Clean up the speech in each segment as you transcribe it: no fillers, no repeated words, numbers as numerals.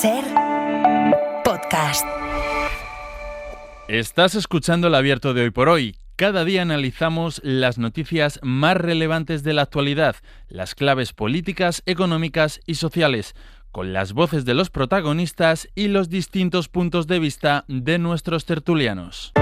SER Podcast. Estás escuchando el abierto de Hoy por Hoy. Cada día analizamos las noticias más relevantes de la actualidad, las claves políticas, económicas y sociales, con las voces de los protagonistas y los distintos puntos de vista de nuestros tertulianos.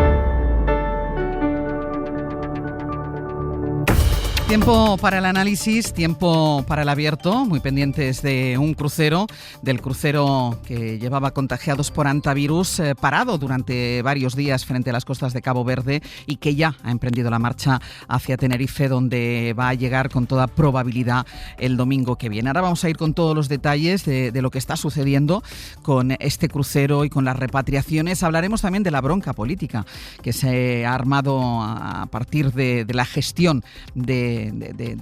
Tiempo para el análisis, tiempo para el abierto, muy pendientes de un crucero, del crucero que llevaba contagiados por hantavirus, parado durante varios días frente a las costas de Cabo Verde y que ya ha emprendido la marcha hacia Tenerife, donde va a llegar con toda probabilidad el domingo que viene. Ahora vamos a ir con todos los detalles de lo que está sucediendo con este crucero y con las repatriaciones. Hablaremos también de la bronca política que se ha armado a partir de la gestión de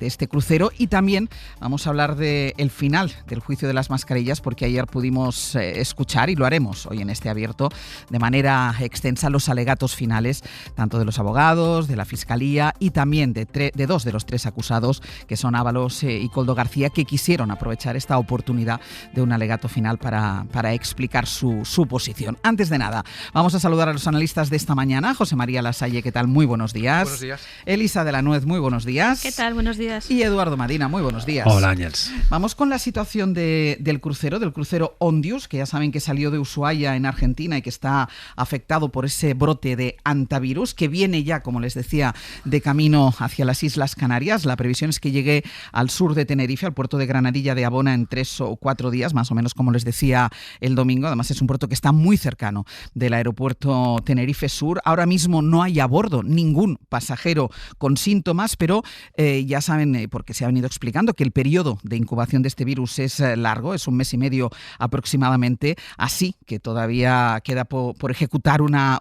este crucero, y también vamos a hablar del final del juicio de las mascarillas, porque ayer pudimos escuchar, y lo haremos hoy en este abierto de manera extensa, los alegatos finales tanto de los abogados, de la Fiscalía y también de dos de los tres acusados, que son Ábalos y Koldo García, que quisieron aprovechar esta oportunidad de un alegato final para explicar su posición. Antes de nada, vamos a saludar a los analistas de esta mañana. José María Lasalle, ¿qué tal? Muy buenos días. Buenos días. Elisa de la Nuez, muy buenos días. ¿Qué tal? Buenos días. Y Eduardo Madina, muy buenos días. Hola, Ángels. Vamos con la situación del crucero Ondius, que ya saben que salió de Ushuaia en Argentina y que está afectado por ese brote de hantavirus, que viene ya, como les decía, de camino hacia las Islas Canarias. La previsión es que llegue al sur de Tenerife, al puerto de Granadilla de Abona, en 3 o 4 días, más o menos como les decía el domingo. Además es un puerto que está muy cercano del aeropuerto Tenerife Sur. Ahora mismo no hay a bordo ningún pasajero con síntomas, pero ya saben, porque se ha venido explicando, que el periodo de incubación de este virus es largo, es 1 mes y medio aproximadamente, así que todavía queda por ejecutar una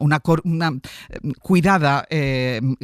cuidada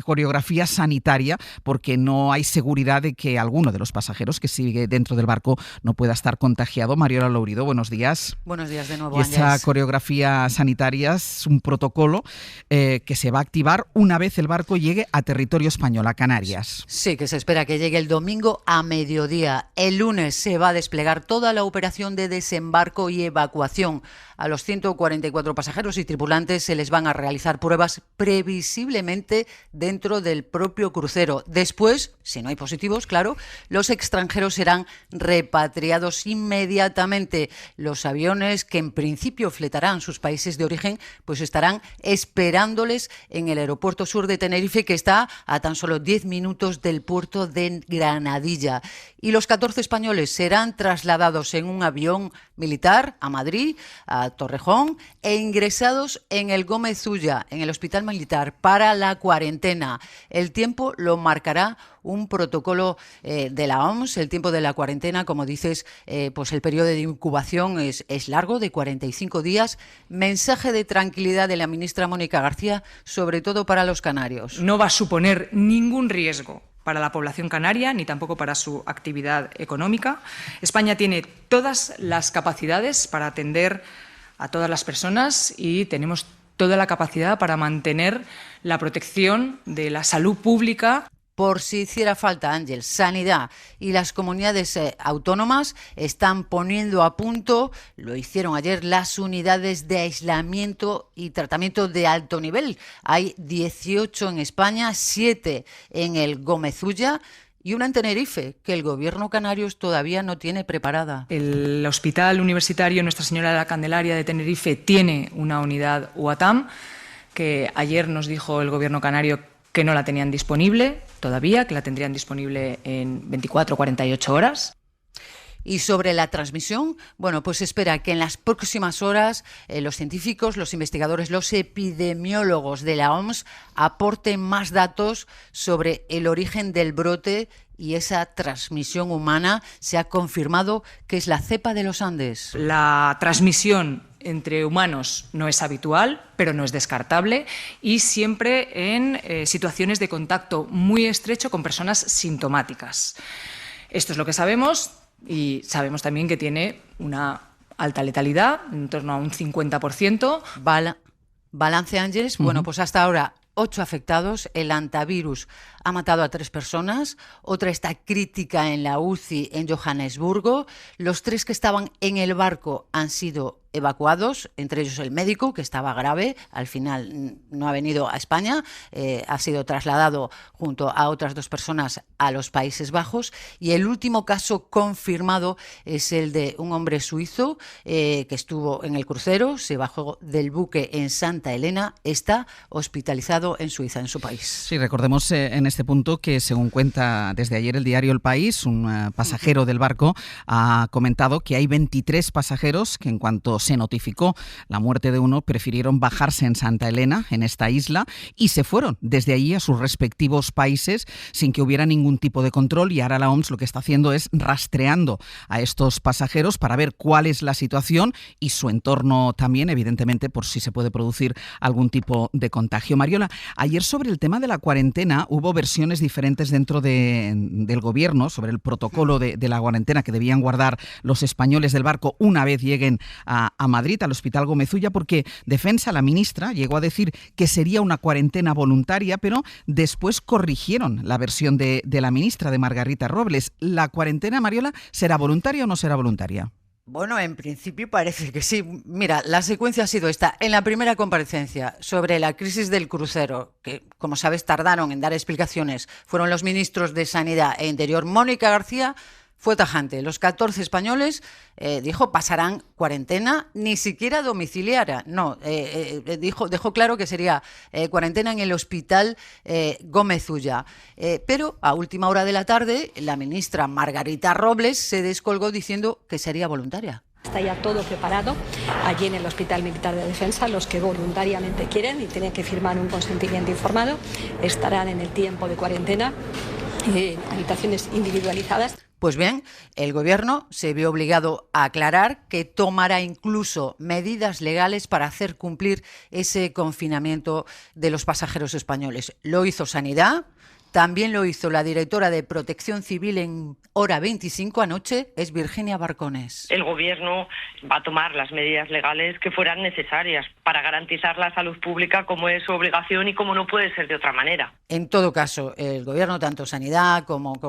coreografía sanitaria, porque no hay seguridad de que alguno de los pasajeros que sigue dentro del barco no pueda estar contagiado. Mariola Lourido, buenos días. Buenos días de nuevo, Y esta coreografía sanitaria es un protocolo que se va a activar una vez el barco llegue a territorio español, a Canarias. Sí, que se espera que llegue el domingo a mediodía. El lunes se va a desplegar toda la operación de desembarco y evacuación. A los 144 pasajeros y tripulantes se les van a realizar pruebas previsiblemente dentro del propio crucero. Después, si no hay positivos, claro, los extranjeros serán repatriados inmediatamente. Los aviones que en principio fletarán sus países de origen, pues estarán esperándoles en el aeropuerto sur de Tenerife, que está a tan solo 10 minutos del puerto de Granadilla. Y los 14 españoles serán trasladados en un avión militar a Madrid, a Torrejón, e ingresados en el Gómez Ulla, en el Hospital Militar, para la cuarentena. El tiempo lo marcará un protocolo de la OMS. El tiempo de la cuarentena, como dices, pues el periodo de incubación es largo, de 45 días. Mensaje de tranquilidad de la ministra Mónica García, sobre todo para los canarios. No va a suponer ningún riesgo para la población canaria, ni tampoco para su actividad económica. España tiene todas las capacidades para atender a todas las personas y tenemos toda la capacidad para mantener la protección de la salud pública. Por si hiciera falta, Ángel, Sanidad y las comunidades autónomas están poniendo a punto, lo hicieron ayer, las unidades de aislamiento y tratamiento de alto nivel. Hay 18 en España, 7 en el Gómez Ulla y una en Tenerife, que el gobierno canario todavía no tiene preparada. El Hospital Universitario Nuestra Señora de la Candelaria de Tenerife tiene una unidad UATAM, que ayer nos dijo el gobierno canario que no la tenían disponible todavía, que la tendrían disponible en 24 o 48 horas. Y sobre la transmisión, bueno, pues espera que en las próximas horas los científicos, los investigadores, los epidemiólogos de la OMS aporten más datos sobre el origen del brote y esa transmisión humana. Se ha confirmado que es la cepa de los Andes. La transmisión entre humanos no es habitual, pero no es descartable, y siempre en situaciones de contacto muy estrecho con personas sintomáticas. Esto es lo que sabemos, y sabemos también que tiene una alta letalidad, en torno a un 50%. Balance, Ángeles. Bueno, pues hasta ahora 8 afectados. El ha matado a 3 personas, otra está crítica en la UCI en Johannesburgo. Los 3 que estaban en el barco han sido evacuados, entre ellos el médico, que estaba grave, al final no ha venido a España, ha sido trasladado junto a otras 2 personas a los Países Bajos, y el último caso confirmado es el de un hombre suizo que estuvo en el crucero, se bajó del buque en Santa Elena, está hospitalizado en Suiza, en su país. Sí, recordemos en este punto que, según cuenta desde ayer el diario El País, un pasajero del barco ha comentado que hay 23 pasajeros que, en cuanto se notificó la muerte de uno, prefirieron bajarse en Santa Elena, en esta isla, y se fueron desde allí a sus respectivos países sin que hubiera ningún tipo de control. Y ahora la OMS lo que está haciendo es rastreando a estos pasajeros para ver cuál es la situación y su entorno también, evidentemente, por si se puede producir algún tipo de contagio. Mariola, ayer sobre el tema de la cuarentena hubo versiones diferentes dentro del gobierno sobre el protocolo de la cuarentena que debían guardar los españoles del barco una vez lleguen a Madrid, al Hospital Gómez Ulla, porque Defensa, la ministra, llegó a decir que sería una cuarentena voluntaria, pero después corrigieron la versión de la ministra, de Margarita Robles. ¿La cuarentena, Mariola, será voluntaria o no será voluntaria? Bueno, en principio parece que sí. Mira, la secuencia ha sido esta. En la primera comparecencia sobre la crisis del crucero, que, como sabes, tardaron en dar explicaciones, fueron los ministros de Sanidad e Interior. Mónica García fue tajante. Los 14 españoles, dijo, pasarán cuarentena, ni siquiera domiciliaria. No, dejó claro que sería cuarentena en el Hospital Gómez Ulla. Pero a última hora de la tarde, la ministra Margarita Robles se descolgó diciendo que sería voluntaria. Está ya todo preparado allí en el Hospital Militar de Defensa. Los que voluntariamente quieren y tienen que firmar un consentimiento informado estarán en el tiempo de cuarentena en habitaciones individualizadas. Pues bien, el Gobierno se vio obligado a aclarar que tomará incluso medidas legales para hacer cumplir ese confinamiento de los pasajeros españoles. Lo hizo Sanidad, también lo hizo la directora de Protección Civil en Hora 25 anoche, es Virginia Barcones. El Gobierno va a tomar las medidas legales que fueran necesarias para garantizar la salud pública, como es su obligación y como no puede ser de otra manera. En todo caso, el Gobierno, tanto Sanidad como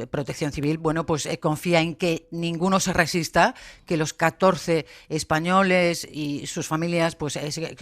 Protección Civil, confía en que ninguno se resista, que los 14 españoles y sus familias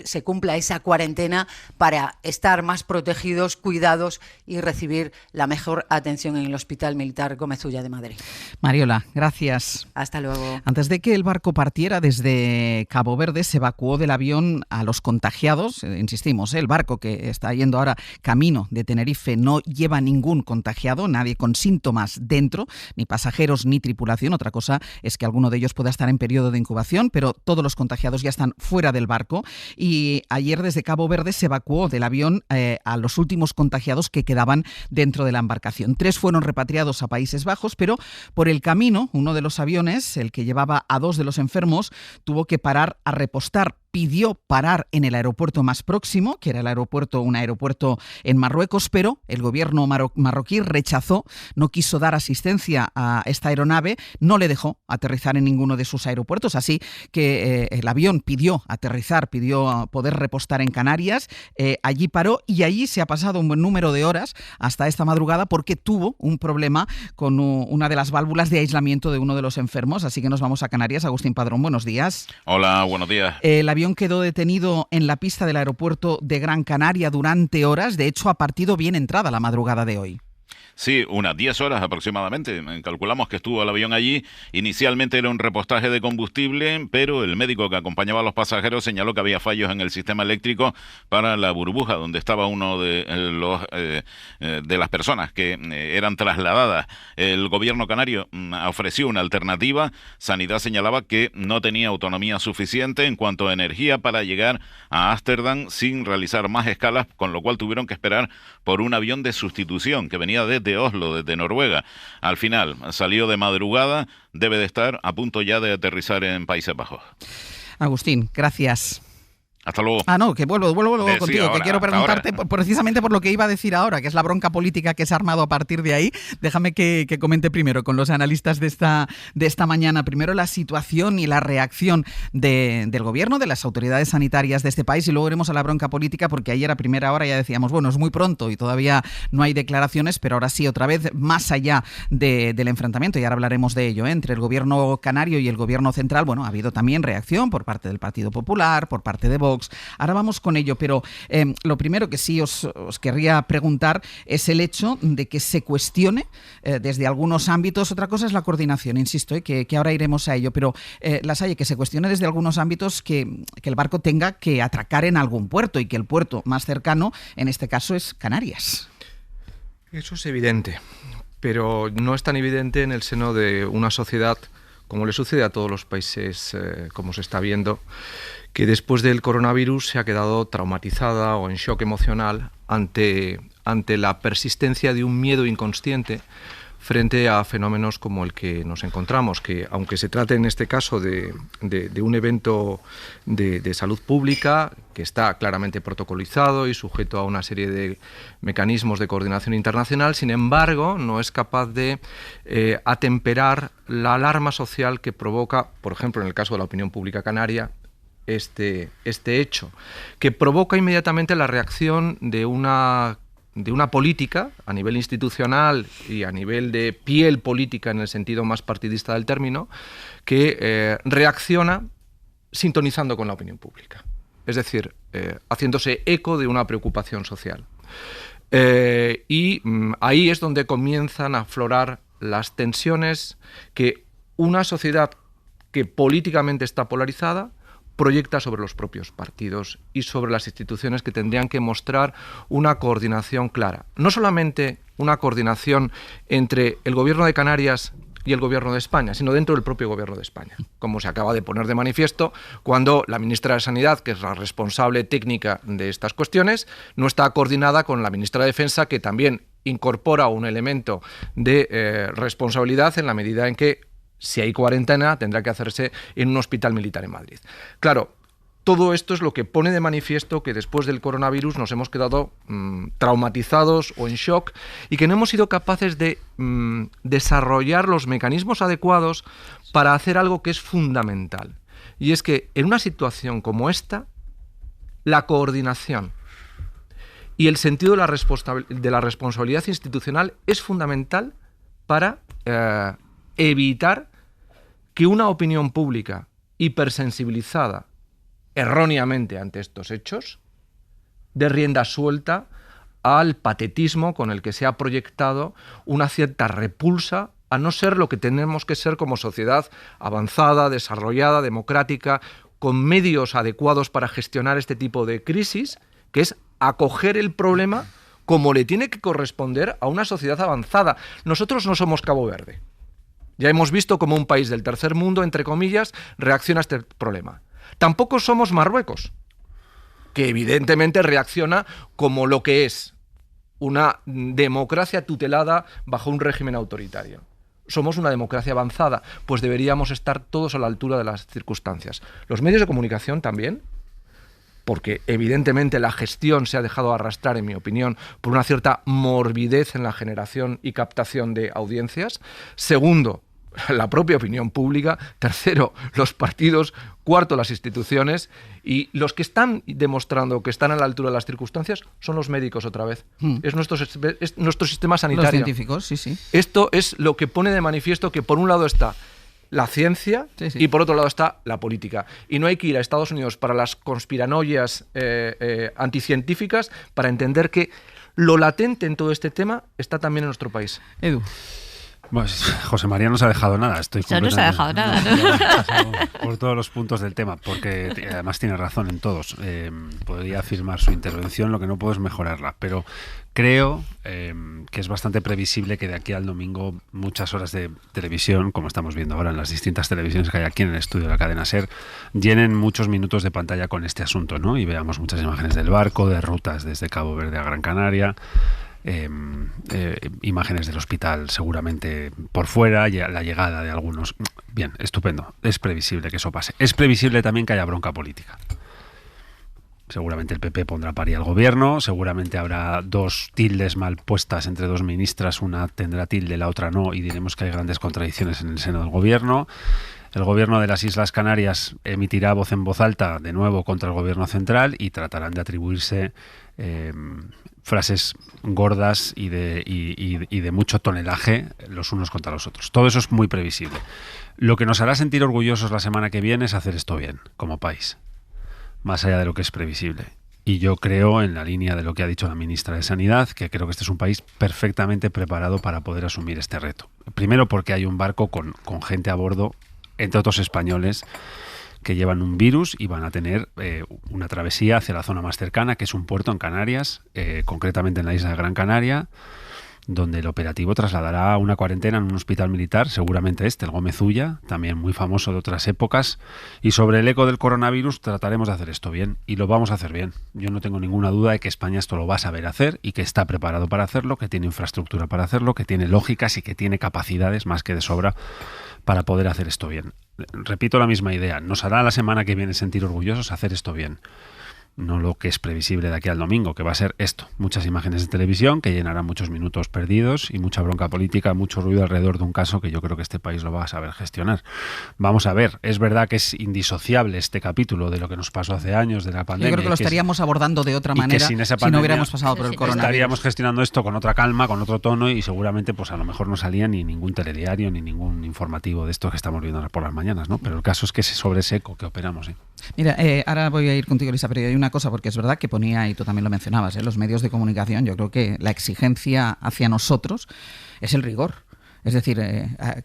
se cumpla esa cuarentena para estar más protegidos, cuidados y recibir la mejor atención en el Hospital Militar Gómez Ulla de Madrid. Mariola, gracias. Hasta luego. Antes de que el barco partiera desde Cabo Verde, se evacuó del avión a los contagiados. Insistimos, el barco que está yendo ahora camino de Tenerife no lleva ningún contagiado, nadie con síntomas dentro, ni pasajeros ni tripulación. Otra cosa es que alguno de ellos pueda estar en periodo de incubación, pero todos los contagiados ya están fuera del barco. Y ayer desde Cabo Verde se evacuó del avión a los últimos contagiados que quedaban dentro de la embarcación. 3 fueron repatriados a Países Bajos, pero por el camino, uno de los aviones, el que llevaba a 2 de los enfermos, tuvo que parar a repostar. Pidió parar en el aeropuerto más próximo, que era un aeropuerto en Marruecos, pero el gobierno marroquí rechazó, no quiso dar asistencia a esta aeronave, no le dejó aterrizar en ninguno de sus aeropuertos, así que el avión pidió aterrizar, pidió poder repostar en Canarias, allí paró y allí se ha pasado un buen número de horas hasta esta madrugada porque tuvo un problema con una de las válvulas de aislamiento de uno de los enfermos, así que nos vamos a Canarias. Agustín Padrón, buenos días. Hola, buenos días. El avión quedó detenido en la pista del aeropuerto de Gran Canaria durante horas. De hecho, ha partido bien entrada la madrugada de hoy. Sí, unas 10 horas aproximadamente. Calculamos que estuvo el avión allí. Inicialmente era un repostaje de combustible, pero el médico que acompañaba a los pasajeros señaló que había fallos en el sistema eléctrico para la burbuja donde estaba uno de las personas que eran trasladadas. El gobierno canario ofreció una alternativa. Sanidad señalaba que no tenía autonomía suficiente en cuanto a energía para llegar a Ámsterdam sin realizar más escalas, con lo cual tuvieron que esperar por un avión de sustitución que venía desde Oslo, desde Noruega. Al final salió de madrugada, debe de estar a punto ya de aterrizar en Países Bajos. Agustín, gracias. Hasta luego. No, que vuelvo contigo, ahora, que quiero preguntarte precisamente por lo que iba a decir ahora, que es la bronca política que se ha armado a partir de ahí. Déjame que comente primero con los analistas de esta mañana. Primero la situación y la reacción del gobierno, de las autoridades sanitarias de este país, y luego iremos a la bronca política, porque ayer a primera hora ya decíamos, bueno, es muy pronto y todavía no hay declaraciones, pero ahora sí, otra vez, más allá del enfrentamiento, y ahora hablaremos de ello, entre el gobierno canario y el gobierno central. Bueno, ha habido también reacción por parte del Partido Popular, por parte de Vox. Ahora vamos con ello, pero lo primero que sí os querría preguntar es el hecho de que se cuestione desde algunos ámbitos. Otra cosa es la coordinación, insisto, que ahora iremos a ello, pero Lasalle, que se cuestione desde algunos ámbitos que el barco tenga que atracar en algún puerto y que el puerto más cercano, en este caso, es Canarias. Eso es evidente, pero no es tan evidente en el seno de una sociedad, como le sucede a todos los países, como se está viendo, que después del coronavirus se ha quedado traumatizada o en shock emocional ante la persistencia de un miedo inconsciente frente a fenómenos como el que nos encontramos, que aunque se trate en este caso de un evento de salud pública que está claramente protocolizado y sujeto a una serie de mecanismos de coordinación internacional, sin embargo, no es capaz de atemperar la alarma social que provoca, por ejemplo, en el caso de la opinión pública canaria, este hecho, que provoca inmediatamente la reacción de una política a nivel institucional y a nivel de piel política en el sentido más partidista del término, que reacciona sintonizando con la opinión pública, es decir, haciéndose eco de una preocupación social. Y ahí es donde comienzan a aflorar las tensiones que una sociedad que políticamente está polarizada proyecta sobre los propios partidos y sobre las instituciones, que tendrían que mostrar una coordinación clara. No solamente una coordinación entre el gobierno de Canarias y el gobierno de España, sino dentro del propio gobierno de España, como se acaba de poner de manifiesto cuando la ministra de Sanidad, que es la responsable técnica de estas cuestiones, no está coordinada con la ministra de Defensa, que también incorpora un elemento de responsabilidad en la medida en que, si hay cuarentena, tendrá que hacerse en un hospital militar en Madrid. Claro, todo esto es lo que pone de manifiesto que después del coronavirus nos hemos quedado traumatizados o en shock, y que no hemos sido capaces de desarrollar los mecanismos adecuados para hacer algo que es fundamental. Y es que en una situación como esta, la coordinación y el sentido de la responsabilidad institucional es fundamental para evitar que una opinión pública hipersensibilizada erróneamente ante estos hechos dé rienda suelta al patetismo con el que se ha proyectado una cierta repulsa a no ser lo que tenemos que ser como sociedad avanzada, desarrollada, democrática, con medios adecuados para gestionar este tipo de crisis, que es acoger el problema como le tiene que corresponder a una sociedad avanzada. Nosotros no somos Cabo Verde. Ya hemos visto cómo un país del tercer mundo, entre comillas, reacciona a este problema. Tampoco somos Marruecos, que evidentemente reacciona como lo que es una democracia tutelada bajo un régimen autoritario. Somos una democracia avanzada, pues deberíamos estar todos a la altura de las circunstancias. Los medios de comunicación también, porque evidentemente la gestión se ha dejado arrastrar, en mi opinión, por una cierta morbidez en la generación y captación de audiencias. Segundo, la propia opinión pública. Tercero, los partidos. Cuarto, las instituciones. Y los que están demostrando que están a la altura de las circunstancias son los médicos otra vez. Es nuestro sistema sanitario. Los científicos, sí, sí. Esto es lo que pone de manifiesto que por un lado está la ciencia, sí, sí, y por otro lado está la política. Y no hay que ir a Estados Unidos para las conspiranoias anticientíficas para entender que lo latente en todo este tema está también en nuestro país. Edu. Pues José María no se ha dejado nada. No se ha dejado nada, ¿no? Por todos los puntos del tema, porque además tiene razón en todos. Podría afirmar su intervención, lo que no puedo es mejorarla, pero creo que es bastante previsible que de aquí al domingo muchas horas de televisión, como estamos viendo ahora en las distintas televisiones que hay aquí en el estudio de la cadena SER, llenen muchos minutos de pantalla con este asunto, ¿no? Y veamos muchas imágenes del barco, de rutas desde Cabo Verde a Gran Canaria. Imágenes del hospital seguramente por fuera, la llegada de algunos. Bien, estupendo, es previsible que eso pase. Es previsible también que haya bronca política, Seguramente el PP pondrá paría al gobierno, seguramente habrá 2 tildes mal puestas entre 2 ministras, una tendrá tilde, la otra no, y diremos que hay grandes contradicciones en el seno del gobierno. El gobierno de las Islas Canarias emitirá voz en voz alta de nuevo contra el gobierno central y tratarán de atribuirse frases gordas y de mucho tonelaje los unos contra los otros. Todo eso es muy previsible. Lo que nos hará sentir orgullosos la semana que viene es hacer esto bien, como país, más allá de lo que es previsible. Y yo creo, en la línea de lo que ha dicho la ministra de Sanidad, que creo que este es un país perfectamente preparado para poder asumir este reto. Primero porque hay un barco con gente a bordo, entre otros españoles, que llevan un virus y van a tener una travesía hacia la zona más cercana, que es un puerto en Canarias, concretamente en la isla de Gran Canaria, donde el operativo trasladará una cuarentena en un hospital militar, seguramente el Gómez Ulla, también muy famoso de otras épocas. Y sobre el eco del coronavirus trataremos de hacer esto bien, y lo vamos a hacer bien. Yo no tengo ninguna duda de que España esto lo va a saber hacer y que está preparado para hacerlo, que tiene infraestructura para hacerlo, que tiene lógicas y que tiene capacidades más que de sobra para poder hacer esto bien. Repito la misma idea, nos hará la semana que viene sentir orgullosos hacer esto bien. No lo que es previsible de aquí al domingo, que va a ser esto. Muchas imágenes de televisión que llenarán muchos minutos perdidos y mucha bronca política, mucho ruido alrededor de un caso que yo creo que este país lo va a saber gestionar. Vamos a ver, es verdad que es indisociable este capítulo de lo que nos pasó hace años, de la pandemia. Yo creo que lo estaríamos abordando de otra manera si no hubiéramos pasado por el coronavirus. Estaríamos gestionando esto con otra calma, con otro tono, y seguramente pues a lo mejor no salía ni ningún telediario ni ningún informativo de esto que estamos viendo por las mañanas, ¿no? Pero el caso es que es sobre ese eco que operamos. Mira, ahora voy a ir contigo, Elisa, pero hay una cosa, porque es verdad que ponía, y tú también lo mencionabas, los medios de comunicación, yo creo que la exigencia hacia nosotros es el rigor. Es decir,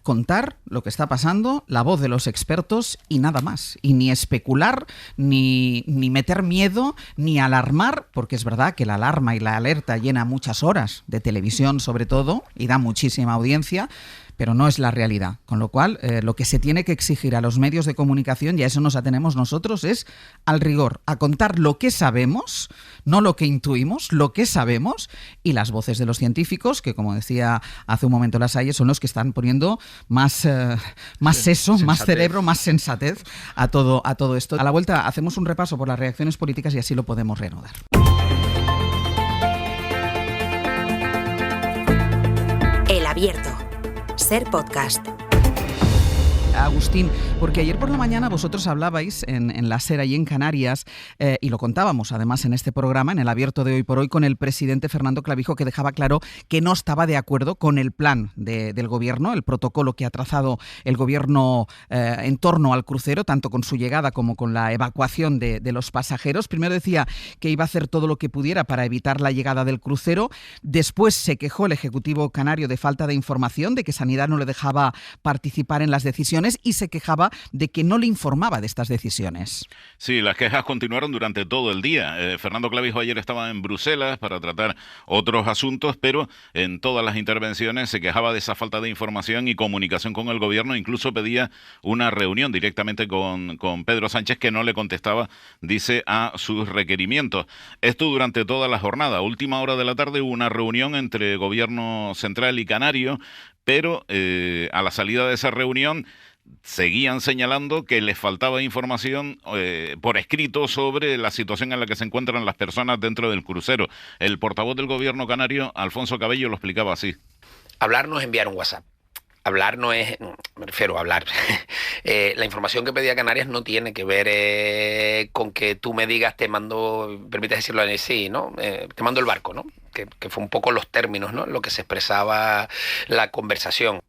contar lo que está pasando, la voz de los expertos y nada más. Y ni especular, ni meter miedo, ni alarmar, porque es verdad que la alarma y la alerta llena muchas horas de televisión sobre todo y da muchísima audiencia, pero no es la realidad. Con lo cual, lo que se tiene que exigir a los medios de comunicación, y a eso nos atenemos nosotros, es al rigor, a contar lo que sabemos, no lo que intuimos, lo que sabemos, y las voces de los científicos, que como decía hace un momento Lasalle, son los que están poniendo más seso, más cerebro, más sensatez a todo esto. A la vuelta hacemos un repaso por las reacciones políticas y así lo podemos reanudar. El Abierto. Ser podcast. Agustín, porque ayer por la mañana vosotros hablabais en la SER y en Canarias, y lo contábamos además en este programa, en el Abierto de Hoy por Hoy, con el presidente Fernando Clavijo, que dejaba claro que no estaba de acuerdo con el plan del gobierno, el protocolo que ha trazado el gobierno en torno al crucero, tanto con su llegada como con la evacuación de los pasajeros. Primero decía que iba a hacer todo lo que pudiera para evitar la llegada del crucero. Después se quejó el Ejecutivo canario de falta de información, de que Sanidad no le dejaba participar en las decisiones, y se quejaba de que no le informaba de estas decisiones. Sí, las quejas continuaron durante todo el día. Fernando Clavijo ayer estaba en Bruselas para tratar otros asuntos, pero en todas las intervenciones se quejaba de esa falta de información y comunicación con el gobierno. Incluso pedía una reunión directamente con Pedro Sánchez, que no le contestaba, dice, a sus requerimientos. Esto durante toda la jornada. A última hora de la tarde hubo una reunión entre gobierno central y canario, pero a la salida de esa reunión seguían señalando que les faltaba información por escrito sobre la situación en la que se encuentran las personas dentro del crucero. El portavoz del gobierno canario, Alfonso Cabello, lo explicaba así. Hablar no es enviar un WhatsApp. Hablar no es, me refiero a hablar. La información que pedía Canarias no tiene que ver con que tú me digas, te mando, permites decirlo así, ¿no? Te mando el barco, ¿no? Que fue un poco los términos, ¿no? Lo que se expresaba la conversación.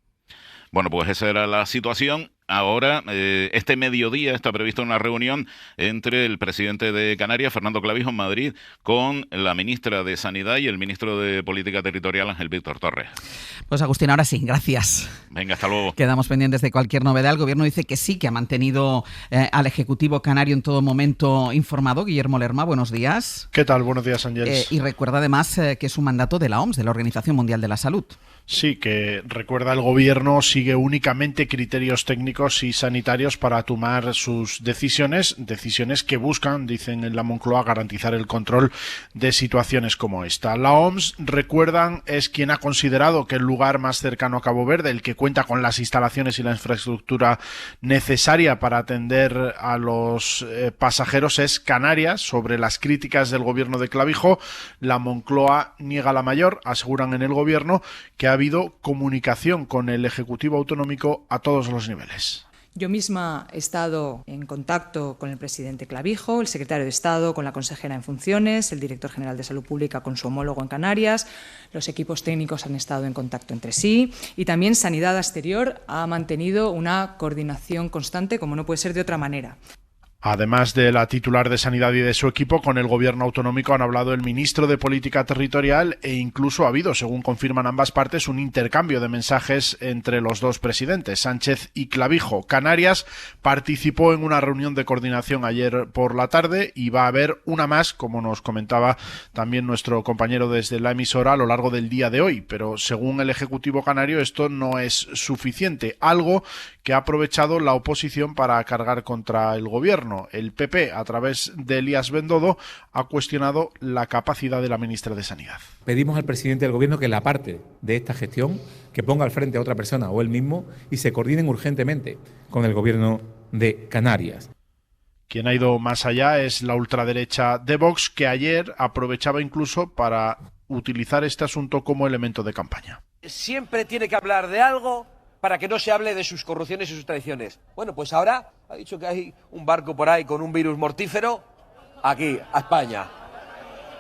Bueno, pues esa era la situación. Ahora, este mediodía está prevista una reunión entre el presidente de Canarias, Fernando Clavijo, en Madrid, con la ministra de Sanidad y el ministro de Política Territorial, Ángel Víctor Torres. Pues Agustín, ahora sí, gracias. Venga, hasta luego. Quedamos pendientes de cualquier novedad. El gobierno dice que sí, que ha mantenido al Ejecutivo canario en todo momento informado. Guillermo Lerma, buenos días. ¿Qué tal? Buenos días, Ángeles. Y recuerda además que es un mandato de la OMS, de la Organización Mundial de la Salud. Sí, que recuerda, el gobierno sigue únicamente criterios técnicos y sanitarios para tomar sus decisiones que buscan, dicen en la Moncloa, garantizar el control de situaciones como esta. La OMS, recuerdan, es quien ha considerado que el lugar más cercano a Cabo Verde, el que cuenta con las instalaciones y la infraestructura necesaria para atender a los pasajeros, es Canarias. Sobre las críticas del gobierno de Clavijo, la Moncloa niega la mayor. Aseguran en el gobierno que ha habido comunicación con el Ejecutivo Autonómico a todos los niveles. Yo misma he estado en contacto con el presidente Clavijo, el secretario de Estado con la consejera en funciones, el director general de Salud Pública con su homólogo en Canarias, los equipos técnicos han estado en contacto entre sí y también Sanidad Exterior ha mantenido una coordinación constante, como no puede ser de otra manera. Además de la titular de Sanidad y de su equipo, con el gobierno autonómico han hablado el ministro de Política Territorial e incluso ha habido, según confirman ambas partes, un intercambio de mensajes entre los dos presidentes, Sánchez y Clavijo. Canarias participó en una reunión de coordinación ayer por la tarde y va a haber una más, como nos comentaba también nuestro compañero desde la emisora, a lo largo del día de hoy. Pero según el Ejecutivo canario, esto no es suficiente, algo que ha aprovechado la oposición para cargar contra el gobierno. El PP, a través de Elías Bendodo, ha cuestionado la capacidad de la ministra de Sanidad. Pedimos al presidente del gobierno que la parte de esta gestión, que ponga al frente a otra persona o él mismo y se coordinen urgentemente con el gobierno de Canarias. Quien ha ido más allá es la ultraderecha de Vox, que ayer aprovechaba incluso para utilizar este asunto como elemento de campaña. Siempre tiene que hablar de algo para que no se hable de sus corrupciones y sus traiciones. Bueno, pues ahora ha dicho que hay un barco por ahí con un virus mortífero, aquí, a España,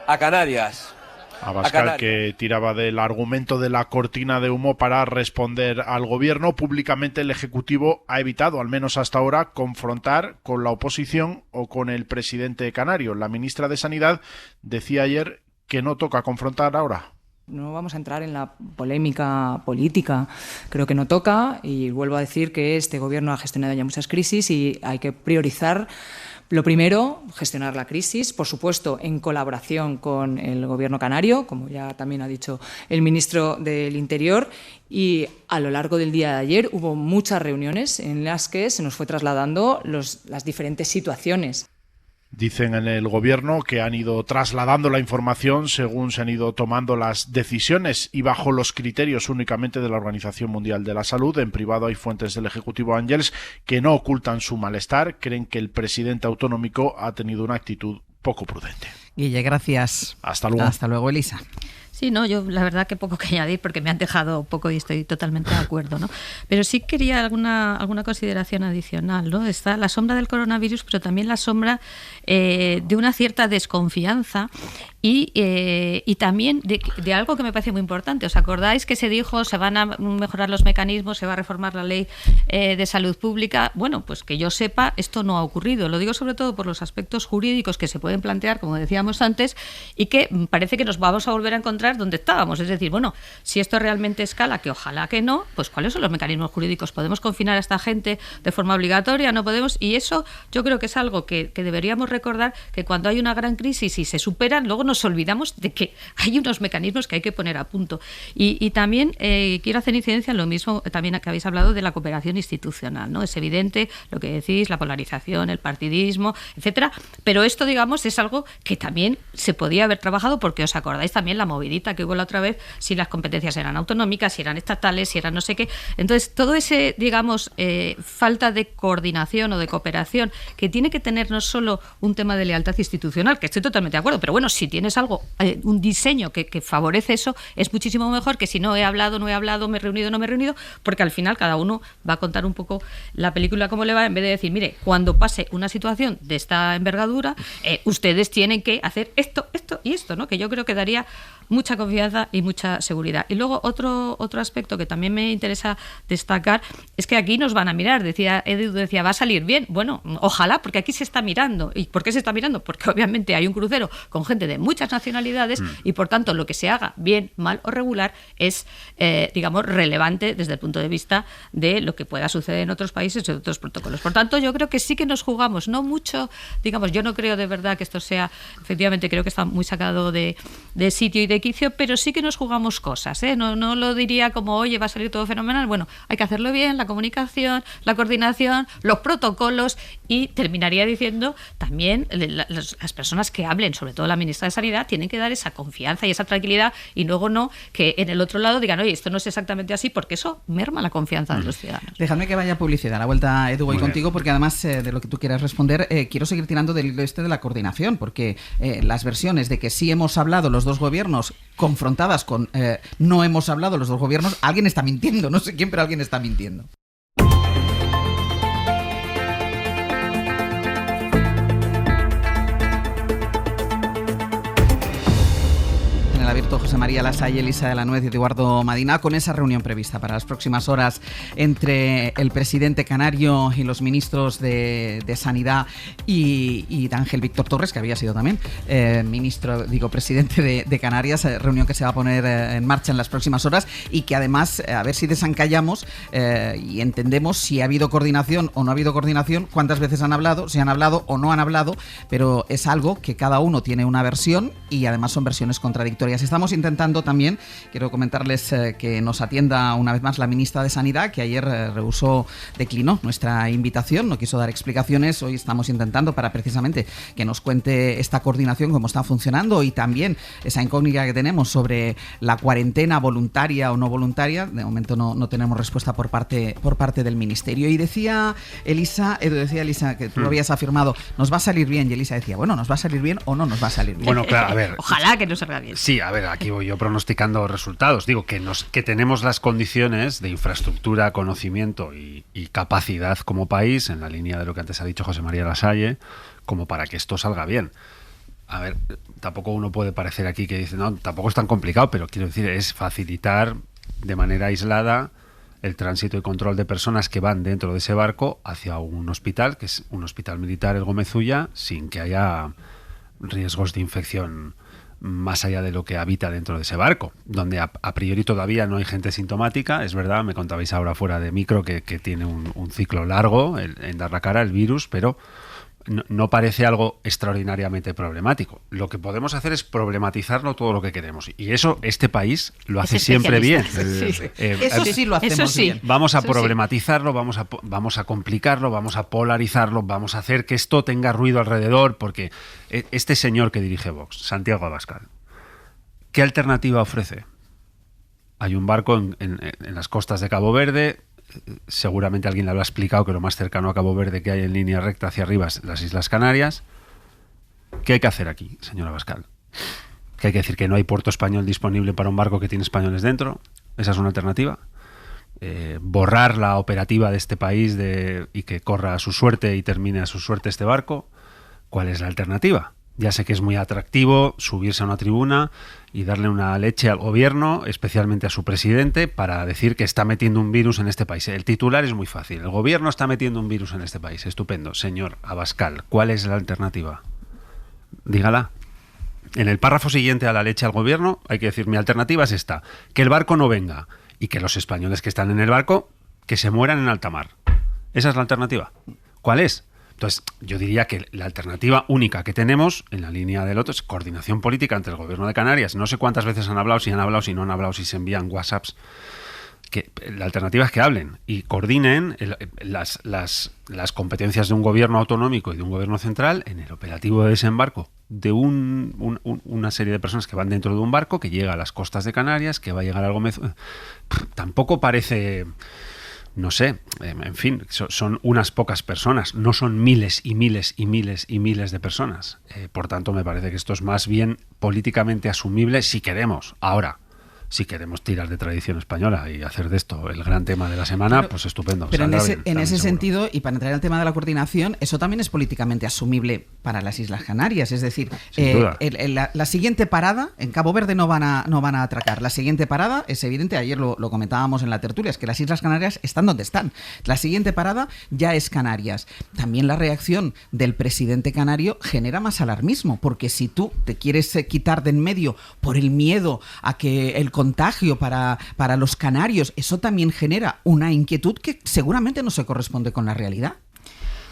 a Canarias. Abascal, que tiraba del argumento de la cortina de humo para responder al gobierno. Públicamente el Ejecutivo ha evitado, al menos hasta ahora, confrontar con la oposición o con el presidente canario. La ministra de Sanidad decía ayer que no toca confrontar ahora. No vamos a entrar en la polémica política, creo que no toca y vuelvo a decir que este gobierno ha gestionado ya muchas crisis y hay que priorizar lo primero, gestionar la crisis, por supuesto en colaboración con el gobierno canario, como ya también ha dicho el ministro del Interior, y a lo largo del día de ayer hubo muchas reuniones en las que se nos fue trasladando las diferentes situaciones. Dicen en el gobierno que han ido trasladando la información según se han ido tomando las decisiones y bajo los criterios únicamente de la Organización Mundial de la Salud. En privado hay fuentes del Ejecutivo Ángels que no ocultan su malestar, creen que el presidente autonómico ha tenido una actitud poco prudente. Guille, gracias. Hasta luego. Hasta luego, Elisa. Sí, no, yo la verdad que poco que añadir porque me han dejado poco y estoy totalmente de acuerdo, ¿no? Pero sí quería alguna consideración adicional, ¿no? Está la sombra del coronavirus, pero también la sombra de una cierta desconfianza y también de algo que me parece muy importante. ¿Os acordáis que se dijo se van a mejorar los mecanismos, se va a reformar la ley de salud pública? Bueno, pues que yo sepa, esto no ha ocurrido. Lo digo sobre todo por los aspectos jurídicos que se pueden plantear, como decíamos antes, y que parece que nos vamos a volver a encontrar donde estábamos. Es decir, bueno, si esto realmente escala, que ojalá que no, pues ¿cuáles son los mecanismos jurídicos? ¿Podemos confinar a esta gente de forma obligatoria? ¿No podemos? Y eso yo creo que es algo que deberíamos recordar, que cuando hay una gran crisis y se superan, luego nos olvidamos de que hay unos mecanismos que hay que poner a punto. Y también quiero hacer incidencia en lo mismo también que habéis hablado de la cooperación institucional, ¿no? Es evidente lo que decís, la polarización, el partidismo, etcétera, pero esto, digamos, es algo que también se podía haber trabajado, porque os acordáis también la movidita que hubo la otra vez, si las competencias eran autonómicas, si eran estatales, si eran no sé qué. Entonces, todo ese, digamos, falta de coordinación o de cooperación que tiene que tener no solo un tema de lealtad institucional, que estoy totalmente de acuerdo, pero bueno, si tienes algo, un diseño que favorece eso, es muchísimo mejor que si no he hablado, no he hablado, me he reunido, no me he reunido, porque al final cada uno va a contar un poco la película cómo le va, en vez de decir, mire, cuando pase una situación de esta envergadura, ustedes tienen que hacer esto, esto y esto, ¿no? Que yo creo que daría mucha confianza y mucha seguridad. Y luego otro aspecto que también me interesa destacar es que aquí nos van a mirar. Edu decía, va a salir bien. Bueno, ojalá, porque aquí se está mirando. ¿Y por qué se está mirando? Porque obviamente hay un crucero con gente de muchas nacionalidades y por tanto lo que se haga bien, mal o regular es, digamos, relevante desde el punto de vista de lo que pueda suceder en otros países y otros protocolos. Por tanto, yo creo que sí que nos jugamos, no mucho, digamos, yo no creo de verdad que esto sea, efectivamente creo que está muy sacado de sitio y de quicio, pero sí que nos jugamos cosas, ¿eh? No lo diría como, oye, va a salir todo fenomenal. Bueno, hay que hacerlo bien, la comunicación, la coordinación, los protocolos, y terminaría diciendo también las personas que hablen, sobre todo la ministra de Sanidad, tienen que dar esa confianza y esa tranquilidad, y luego no que en el otro lado digan, oye, esto no es exactamente así, porque eso merma la confianza de los ciudadanos. Dejadme que vaya publicidad. A la vuelta, Edu, voy contigo, porque además de lo que tú quieras responder, quiero seguir tirando del hilo de la coordinación, porque las versiones de que sí hemos hablado los dos gobiernos confrontadas con no hemos hablado los dos gobiernos, alguien está mintiendo, no sé quién, pero alguien está mintiendo. Abierto José María Lasalle, Elisa de la Nuez y Eduardo Madina, con esa reunión prevista para las próximas horas entre el presidente canario y los ministros de Sanidad y Ángel Víctor Torres, que había sido también presidente de Canarias, reunión que se va a poner en marcha en las próximas horas y que además, a ver si desencallamos y entendemos si ha habido coordinación o no ha habido coordinación, cuántas veces han hablado, si han hablado o no han hablado, pero es algo que cada uno tiene una versión y además son versiones contradictorias. Estamos intentando también, quiero comentarles que nos atienda una vez más la ministra de Sanidad, que ayer declinó nuestra invitación, no quiso dar explicaciones. Hoy estamos intentando para precisamente que nos cuente esta coordinación, cómo está funcionando, y también esa incógnita que tenemos sobre la cuarentena voluntaria o no voluntaria. De momento no tenemos respuesta por parte del Ministerio. Y decía Elisa, que tú lo habías afirmado, nos va a salir bien, y Elisa decía, bueno, ¿nos va a salir bien o no nos va a salir bien? Bueno, claro, a ver. Ojalá que nos salga bien. Sí, a ver, aquí voy yo pronosticando resultados. Digo que tenemos las condiciones de infraestructura, conocimiento y capacidad como país, en la línea de lo que antes ha dicho José María Lasalle, como para que esto salga bien. A ver, tampoco uno puede parecer aquí que dice, no, tampoco es tan complicado, pero quiero decir, es facilitar de manera aislada el tránsito y control de personas que van dentro de ese barco hacia un hospital, que es un hospital militar, el Gómez Ulla, sin que haya riesgos de infección más allá de lo que habita dentro de ese barco, donde a priori todavía no hay gente sintomática. Es verdad, me contabais ahora fuera de micro que tiene un ciclo largo en dar la cara el virus, pero no parece algo extraordinariamente problemático. Lo que podemos hacer es problematizarlo todo lo que queremos, y eso este país lo hace siempre bien. Sí. Eso sí lo hacemos bien. Vamos a problematizarlo, vamos a complicarlo, vamos a polarizarlo, vamos a hacer que esto tenga ruido alrededor, porque este señor que dirige Vox, Santiago Abascal, ¿qué alternativa ofrece? Hay un barco en las costas de Cabo Verde. Seguramente alguien le habrá explicado que lo más cercano a Cabo Verde que hay en línea recta hacia arriba es las Islas Canarias. ¿Qué hay que hacer aquí, señor Abascal? ¿Que hay que decir que no hay puerto español disponible para un barco que tiene españoles dentro? ¿Esa es una alternativa? ¿Borrar la operativa de este país y que corra a su suerte y termine a su suerte este barco? ¿Cuál es la alternativa? Ya sé que es muy atractivo subirse a una tribuna y darle una leche al gobierno, especialmente a su presidente, para decir que está metiendo un virus en este país. El titular es muy fácil. El gobierno está metiendo un virus en este país. Estupendo. Señor Abascal, ¿cuál es la alternativa? Dígala. En el párrafo siguiente a la leche al gobierno hay que decir, mi alternativa es esta: que el barco no venga y que los españoles que están en el barco que se mueran en alta mar. Esa es la alternativa. ¿Cuál es? Entonces, yo diría que la alternativa única que tenemos, en la línea del otro, es coordinación política entre el gobierno de Canarias. No sé cuántas veces han hablado, si no han hablado, si se envían WhatsApps. La alternativa es que hablen y coordinen las competencias de un gobierno autonómico y de un gobierno central en el operativo de desembarco de una serie de personas que van dentro de un barco que llega a las costas de Canarias, que va a llegar al Gómez. Tampoco parece... No sé, en fin, son unas pocas personas, no son miles y miles y miles y miles de personas. Por tanto, me parece que esto es más bien políticamente asumible si queremos. Ahora, si queremos tirar de tradición española y hacer de esto el gran tema de la semana, pues estupendo. Pero en ese sentido, y para entrar al tema de la coordinación, eso también es políticamente asumible para las Islas Canarias. Es decir, la siguiente parada, en Cabo Verde no van a atracar. La siguiente parada, es evidente, ayer lo comentábamos en la tertulia, es que las Islas Canarias están donde están. La siguiente parada ya es Canarias. También la reacción del presidente canario genera más alarmismo, porque si tú te quieres quitar de en medio por el miedo a que el contagio para los canarios, eso también genera una inquietud que seguramente no se corresponde con la realidad.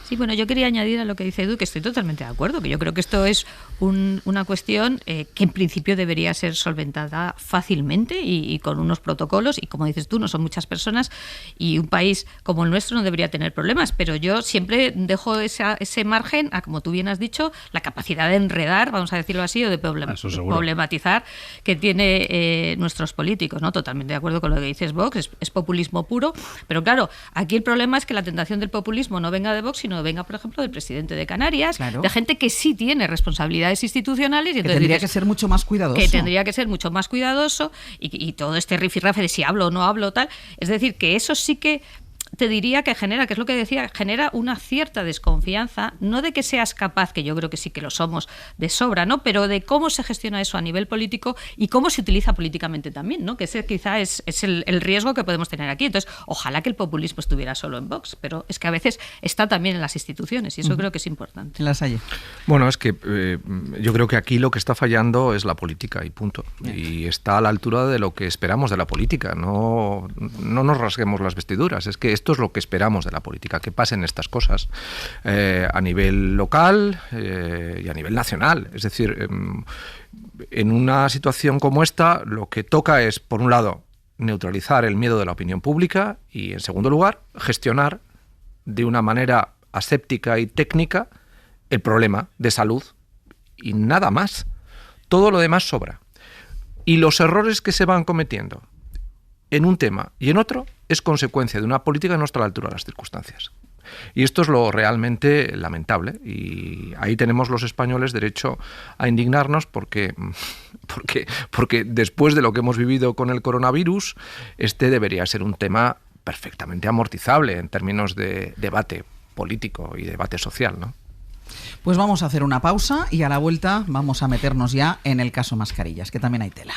Sí, bueno, yo quería añadir a lo que dice Edu, que estoy totalmente de acuerdo, que yo creo que esto es una cuestión que en principio debería ser solventada fácilmente y con unos protocolos, y como dices tú, no son muchas personas y un país como el nuestro no debería tener problemas, pero yo siempre dejo ese margen a, como tú bien has dicho, la capacidad de enredar, vamos a decirlo así, o de problematizar que tiene nuestros políticos, ¿no? Totalmente de acuerdo con lo que dices Vox, es populismo puro, pero claro, aquí el problema es que la tentación del populismo no venga de Vox, sino venga, por ejemplo, del presidente de Canarias, claro, de gente que sí tiene responsabilidades institucionales. Y entonces que tendría que ser mucho más cuidadoso. Que tendría que ser mucho más cuidadoso y todo este rifirrafe de si hablo o no hablo, tal. Es decir, que eso sí que te diría que genera, que es lo que decía, genera una cierta desconfianza, no de que seas capaz, que yo creo que sí que lo somos de sobra, ¿no? Pero de cómo se gestiona eso a nivel político y cómo se utiliza políticamente también, ¿no? Que ese quizá es el riesgo que podemos tener aquí. Entonces, ojalá que el populismo estuviera solo en Vox, pero es que a veces está también en las instituciones y eso creo que es importante. Lasalle. Bueno, es que yo creo que aquí lo que está fallando es la política y punto. Y está a la altura de lo que esperamos de la política. No nos rasguemos las vestiduras, es que esto es lo que esperamos de la política, que pasen estas cosas a nivel local y a nivel nacional. Es decir, en una situación como esta, lo que toca es, por un lado, neutralizar el miedo de la opinión pública y, en segundo lugar, gestionar de una manera aséptica y técnica el problema de salud y nada más. Todo lo demás sobra. Y los errores que se van cometiendo en un tema y en otro es consecuencia de una política que no está a la altura de las circunstancias. Y esto es lo realmente lamentable. Y ahí tenemos los españoles derecho a indignarnos porque después de lo que hemos vivido con el coronavirus, este debería ser un tema perfectamente amortizable en términos de debate político y debate social, ¿no? Pues vamos a hacer una pausa y a la vuelta vamos a meternos ya en el caso Mascarillas, que también hay tela.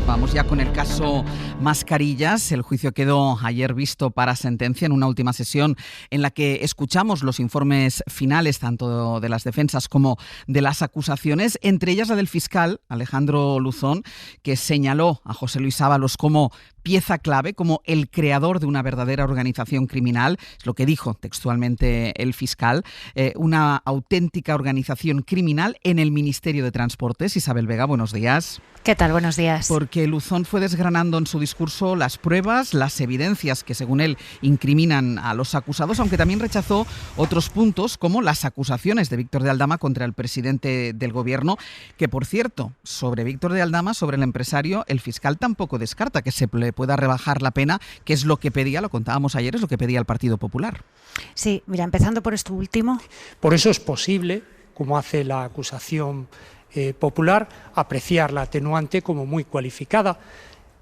Vamos ya con el caso Mascarillas. El juicio quedó ayer visto para sentencia en una última sesión en la que escuchamos los informes finales tanto de las defensas como de las acusaciones, entre ellas la del fiscal Alejandro Luzón, que señaló a José Luis Ábalos como pieza clave, como el creador de una verdadera organización criminal, es lo que dijo textualmente el fiscal, una auténtica organización criminal en el Ministerio de Transportes. Isabel Vega, buenos días. ¿Qué tal? Buenos días. Porque Luzón fue desgranando en su discurso las pruebas, las evidencias que según él incriminan a los acusados, aunque también rechazó otros puntos como las acusaciones de Víctor de Aldama contra el presidente del gobierno, que por cierto, sobre Víctor de Aldama, sobre el empresario, el fiscal tampoco descarta que se le pueda rebajar la pena, que es lo que pedía, lo contábamos ayer, es lo que pedía el Partido Popular. Sí, mira, empezando por esto último. Por eso es posible, como hace la acusación popular, apreciar la atenuante como muy cualificada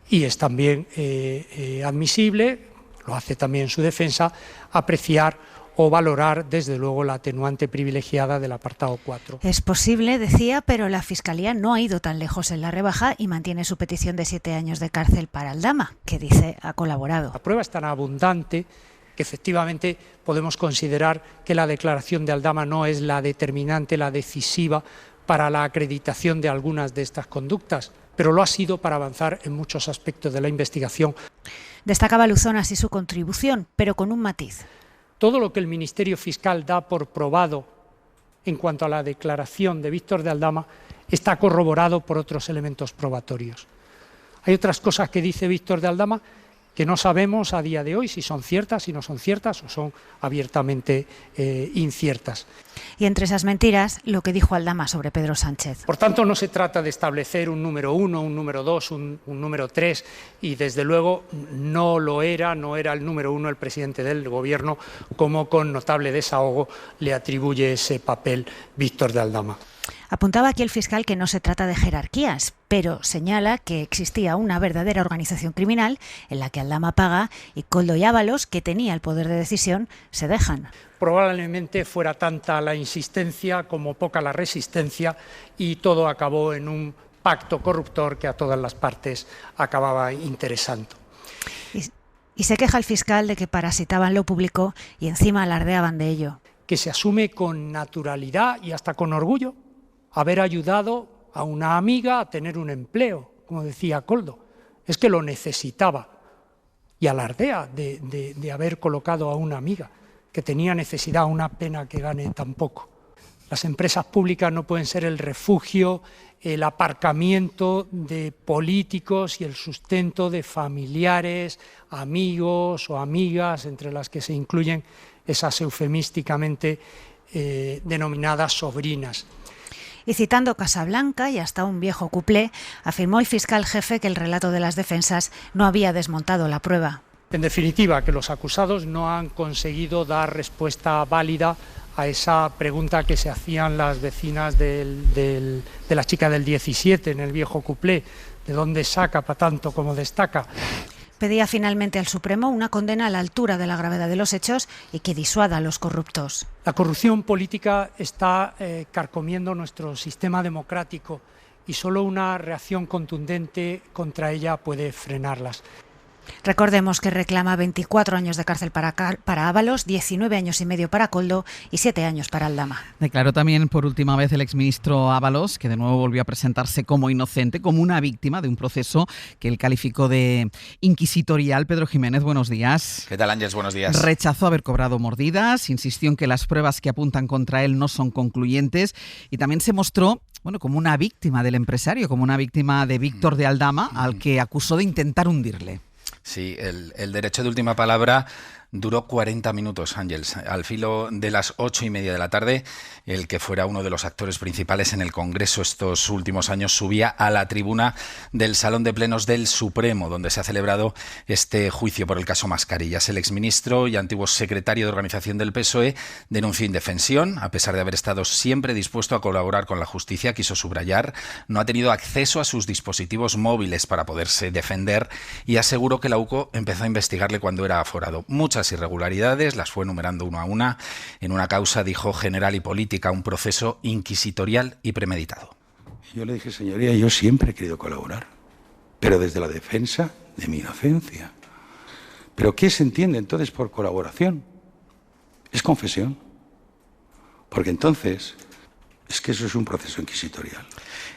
y es también admisible, lo hace también su defensa, apreciar o valorar desde luego la atenuante privilegiada del apartado 4. Es posible, decía, pero la Fiscalía no ha ido tan lejos en la rebaja y mantiene su petición de 7 años de cárcel para Aldama, que dice ha colaborado. La prueba es tan abundante que efectivamente podemos considerar que la declaración de Aldama no es la determinante, la decisiva para la acreditación de algunas de estas conductas, pero lo ha sido para avanzar en muchos aspectos de la investigación. Destacaba Luzón así su contribución, pero con un matiz. Todo lo que el Ministerio Fiscal da por probado en cuanto a la declaración de Víctor de Aldama está corroborado por otros elementos probatorios. Hay otras cosas que dice Víctor de Aldama que no sabemos a día de hoy si son ciertas, si no son ciertas o son abiertamente inciertas. Y entre esas mentiras, lo que dijo Aldama sobre Pedro Sánchez. Por tanto, no se trata de establecer un número 1, un número 2, un número 3, y desde luego no era el número 1 el presidente del gobierno, como con notable desahogo le atribuye ese papel Víctor de Aldama. Apuntaba aquí el fiscal que no se trata de jerarquías, pero señala que existía una verdadera organización criminal en la que Aldama paga y Koldo y Ábalos, que tenía el poder de decisión, se dejan. Probablemente fuera tanta la insistencia como poca la resistencia y todo acabó en un pacto corruptor que a todas las partes acababa interesando. Y se queja el fiscal de que parasitaban lo público y encima alardeaban de ello. Que se asume con naturalidad y hasta con orgullo haber ayudado a una amiga a tener un empleo, como decía Koldo. Es que lo necesitaba. y alardea de haber colocado a una amiga que tenía necesidad, una pena que gane tan poco. Las empresas públicas no pueden ser el refugio, el aparcamiento de políticos y el sustento de familiares, amigos o amigas, entre las que se incluyen esas eufemísticamente denominadas sobrinas. Y citando Casablanca y hasta un viejo cuplé, afirmó el fiscal jefe que el relato de las defensas no había desmontado la prueba. En definitiva, que los acusados no han conseguido dar respuesta válida a esa pregunta que se hacían las vecinas de la chica del 17 en el viejo cuplé, ¿de dónde saca para tanto como destaca? Pedía finalmente al Supremo una condena a la altura de la gravedad de los hechos y que disuada a los corruptos. La corrupción política está carcomiendo nuestro sistema democrático y solo una reacción contundente contra ella puede frenarlas. Recordemos que reclama 24 años de cárcel para Ábalos, 19 años y medio para Koldo y 7 años para Aldama. Declaró también por última vez el exministro Ábalos, que de nuevo volvió a presentarse como inocente, como una víctima de un proceso que él calificó de inquisitorial. Pedro Jiménez, buenos días. ¿Qué tal, Ángeles? Buenos días. Rechazó haber cobrado mordidas, insistió en que las pruebas que apuntan contra él no son concluyentes y también se mostró como una víctima del empresario, como una víctima de Víctor de Aldama, al que acusó de intentar hundirle. Sí, el derecho de última palabra duró 40 minutos, Ángeles. Al filo de las 8:30 de la tarde, el que fuera uno de los actores principales en el Congreso estos últimos años subía a la tribuna del Salón de Plenos del Supremo, donde se ha celebrado este juicio por el caso Mascarillas. El exministro y antiguo secretario de organización del PSOE denunció indefensión, a pesar de haber estado siempre dispuesto a colaborar con la justicia. Quiso subrayar, no ha tenido acceso a sus dispositivos móviles para poderse defender y aseguró que la UCO empezó a investigarle cuando era aforado. Muchas irregularidades, las fue enumerando una a una. En una causa, dijo, general y política, un proceso inquisitorial y premeditado. Yo le dije, señoría, yo siempre he querido colaborar, pero desde la defensa de mi inocencia. ¿Pero qué se entiende entonces por colaboración? Es confesión. Porque entonces es que eso es un proceso inquisitorial.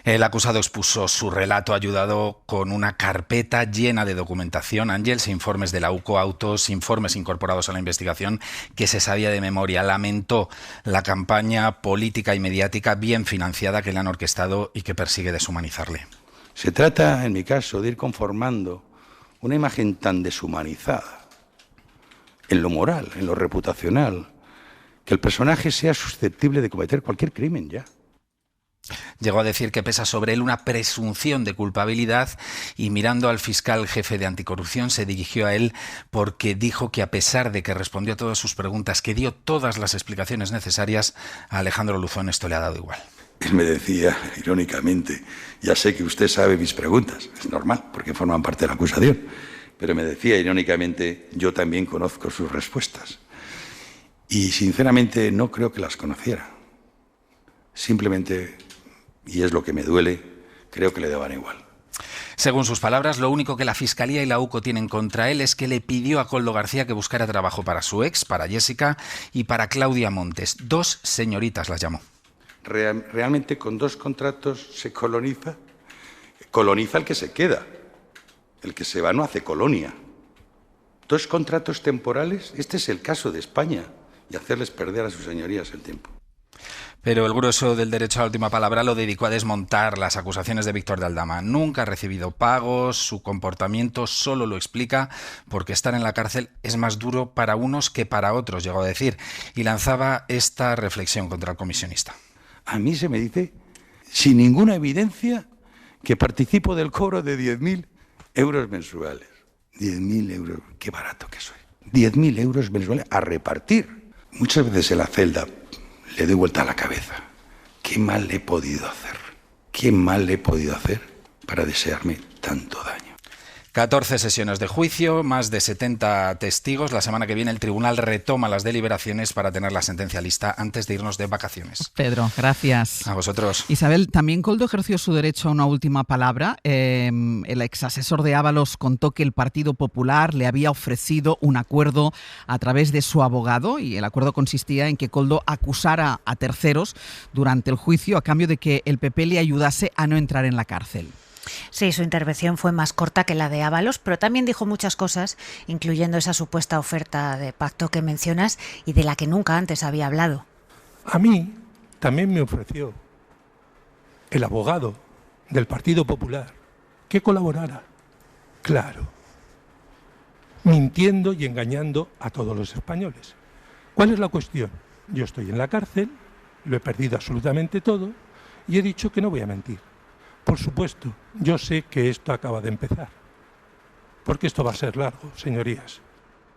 El acusado expuso su relato ayudado con una carpeta llena de documentación, Ángeles, informes de la UCO, autos, informes incorporados a la investigación que se sabía de memoria. Lamentó la campaña política y mediática bien financiada que le han orquestado y que persigue deshumanizarle. Se trata, en mi caso, de ir conformando una imagen tan deshumanizada en lo moral, en lo reputacional, que el personaje sea susceptible de cometer cualquier crimen ya. Llegó a decir que pesa sobre él una presunción de culpabilidad y mirando al fiscal jefe de anticorrupción se dirigió a él porque dijo que a pesar de que respondió a todas sus preguntas, que dio todas las explicaciones necesarias, a Alejandro Luzón esto le ha dado igual. Él me decía, irónicamente, ya sé que usted sabe mis preguntas, es normal, porque forman parte de la acusación, pero me decía irónicamente, yo también conozco sus respuestas. Y sinceramente no creo que las conociera. Simplemente, y es lo que me duele, creo que le daban igual. Según sus palabras, lo único que la Fiscalía y la UCO tienen contra él es que le pidió a Koldo García que buscara trabajo para su ex, para Jessica y para Claudia Montes. 2 señoritas las llamó. ¿Realmente con 2 contratos se coloniza? Coloniza el que se queda. El que se va no hace colonia. 2 contratos temporales, este es el caso de España, y hacerles perder a sus señorías el tiempo. Pero el grueso del derecho a la última palabra lo dedicó a desmontar las acusaciones de Víctor de Aldama. Nunca ha recibido pagos, su comportamiento solo lo explica porque estar en la cárcel es más duro para unos que para otros, llegó a decir, y lanzaba esta reflexión contra el comisionista. A mí se me dice, sin ninguna evidencia, que participo del cobro de 10.000 euros mensuales. 10.000 euros, qué barato que soy. 10.000 euros mensuales a repartir. Muchas veces en la celda le doy vuelta a la cabeza. ¿Qué mal le he podido hacer? ¿Qué mal le he podido hacer para desearme tanto daño? 14 sesiones de juicio, más de 70 testigos. La semana que viene el tribunal retoma las deliberaciones para tener la sentencia lista antes de irnos de vacaciones. Pedro, gracias. A vosotros. Isabel, también Koldo ejerció su derecho a una última palabra. El exasesor de Ábalos contó que el Partido Popular le había ofrecido un acuerdo a través de su abogado y el acuerdo consistía en que Koldo acusara a terceros durante el juicio a cambio de que el PP le ayudase a no entrar en la cárcel. Sí, su intervención fue más corta que la de Ábalos, pero también dijo muchas cosas, incluyendo esa supuesta oferta de pacto que mencionas y de la que nunca antes había hablado. A mí también me ofreció el abogado del Partido Popular que colaborara, claro, mintiendo y engañando a todos los españoles. ¿Cuál es la cuestión? Yo estoy en la cárcel, lo he perdido absolutamente todo y he dicho que no voy a mentir. Por supuesto, yo sé que esto acaba de empezar, porque esto va a ser largo, señorías.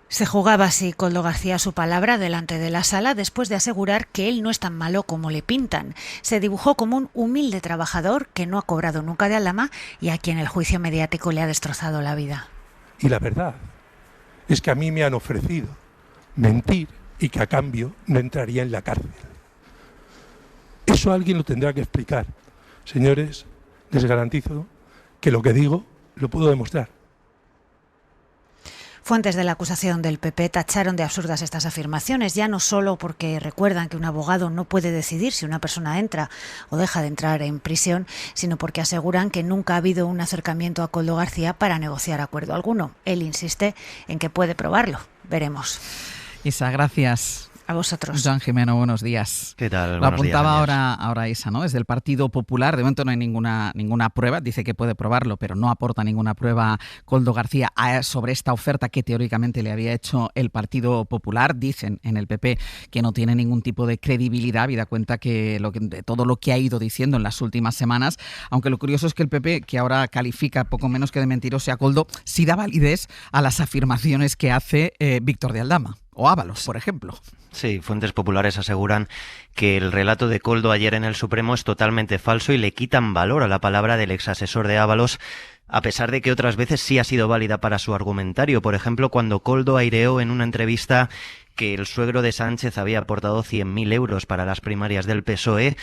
Se jugaba así Koldo García su palabra delante de la sala después de asegurar que él no es tan malo como le pintan. Se dibujó como un humilde trabajador que no ha cobrado nunca de Aldama y a quien el juicio mediático le ha destrozado la vida. Y la verdad es que a mí me han ofrecido mentir y que a cambio no entraría en la cárcel. Eso alguien lo tendrá que explicar. Señores, les garantizo que lo que digo lo puedo demostrar. Fuentes de la acusación del PP tacharon de absurdas estas afirmaciones, ya no solo porque recuerdan que un abogado no puede decidir si una persona entra o deja de entrar en prisión, sino porque aseguran que nunca ha habido un acercamiento a Koldo García para negociar acuerdo alguno. Él insiste en que puede probarlo. Veremos. Isa, gracias. A vosotros. Joan Jimeno, buenos días. ¿Qué tal? Lo apuntaba ahora Isa, ¿no? Desde el Partido Popular, de momento no hay ninguna prueba, dice que puede probarlo, pero no aporta ninguna prueba Koldo García sobre esta oferta que teóricamente le había hecho el Partido Popular. Dicen en el PP que no tiene ningún tipo de credibilidad, habida cuenta de todo lo que ha ido diciendo en las últimas semanas, aunque lo curioso es que el PP, que ahora califica poco menos que de mentiroso a Koldo, sí da validez a las afirmaciones que hace Víctor de Aldama o Ábalos, por ejemplo. Sí, fuentes populares aseguran que el relato de Koldo ayer en el Supremo es totalmente falso y le quitan valor a la palabra del exasesor de Ábalos, a pesar de que otras veces sí ha sido válida para su argumentario. Por ejemplo, cuando Koldo aireó en una entrevista que el suegro de Sánchez había aportado 100.000 euros para las primarias del PSOE,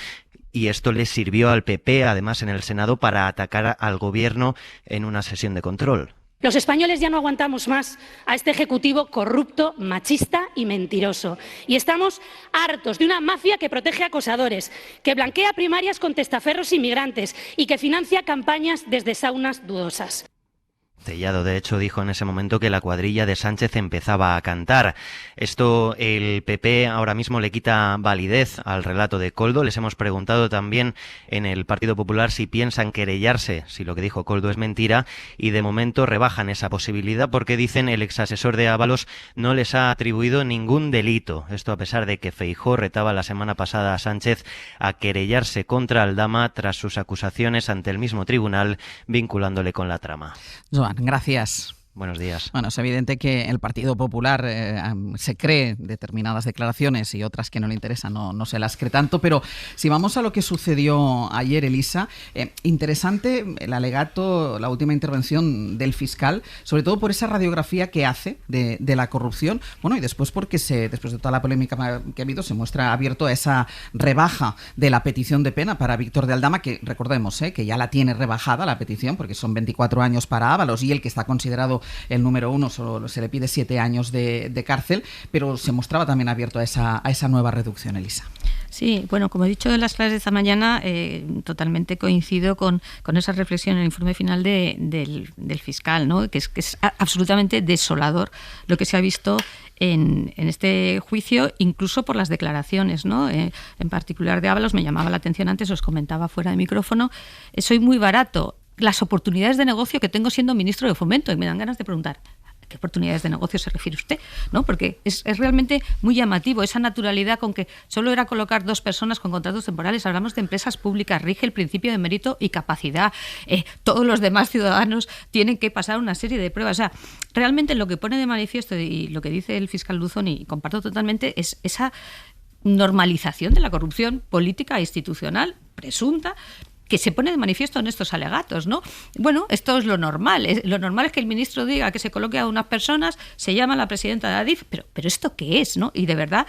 y esto le sirvió al PP, además en el Senado, para atacar al gobierno en una sesión de control. Los españoles ya no aguantamos más a este ejecutivo corrupto, machista y mentiroso. Y estamos hartos de una mafia que protege a acosadores, que blanquea primarias con testaferros inmigrantes y que financia campañas desde saunas dudosas. Tellado, de hecho, dijo en ese momento que la cuadrilla de Sánchez empezaba a cantar. Esto el PP ahora mismo le quita validez al relato de Koldo. Les hemos preguntado también en el Partido Popular si piensan querellarse, si lo que dijo Koldo es mentira, y de momento rebajan esa posibilidad porque dicen el exasesor de Ábalos no les ha atribuido ningún delito. Esto a pesar de que Feijóo retaba la semana pasada a Sánchez a querellarse contra Aldama tras sus acusaciones ante el mismo tribunal vinculándole con la trama. Joan, gracias. Buenos días. Bueno, es evidente que el Partido Popular se cree determinadas declaraciones y otras que no le interesan no se las cree tanto, pero si vamos a lo que sucedió ayer, Elisa, interesante el alegato, la última intervención del fiscal, sobre todo por esa radiografía que hace de la corrupción, bueno, y después porque después de toda la polémica que ha habido, se muestra abierto a esa rebaja de la petición de pena para Víctor de Aldama, que recordemos que ya la tiene rebajada la petición, porque son 24 años para Ábalos y el que está considerado el número 1 solo se le pide 7 años de cárcel, pero se mostraba también abierto a esa nueva reducción, Elisa. Sí, bueno, como he dicho en las clases de esta mañana, totalmente coincido con esa reflexión en el informe final del fiscal, ¿no? que es absolutamente desolador lo que se ha visto en este juicio, incluso por las declaraciones, ¿no? En particular de Ábalos, me llamaba la atención antes, os comentaba fuera de micrófono, soy muy barato. Las oportunidades de negocio que tengo siendo ministro de Fomento, y me dan ganas de preguntar, ¿a qué oportunidades de negocio se refiere usted? ¿No? Porque es realmente muy llamativo esa naturalidad con que solo era colocar 2 personas con contratos temporales. Hablamos de empresas públicas, rige el principio de mérito y capacidad. Todos los demás ciudadanos tienen que pasar una serie de pruebas. O sea, realmente lo que pone de manifiesto y lo que dice el fiscal Luzón, y comparto totalmente, es esa normalización de la corrupción política e institucional presunta, que se pone de manifiesto en estos alegatos, ¿no? Bueno, esto es lo normal. Lo normal es que el ministro diga que se coloque a unas personas, se llama a la presidenta de Adif, pero ¿esto qué es, no? Y de verdad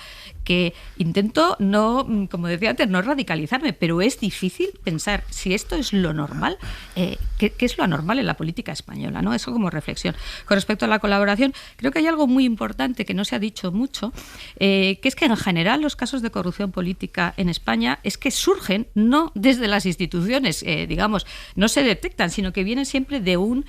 que intento no, como decía antes, no radicalizarme, pero es difícil pensar si esto es lo normal, ¿qué es lo anormal en la política española, ¿no? Eso como reflexión. Con respecto a la colaboración, creo que hay algo muy importante que no se ha dicho mucho, que es que en general los casos de corrupción política en España es que surgen no desde las instituciones, digamos, no se detectan, sino que vienen siempre de un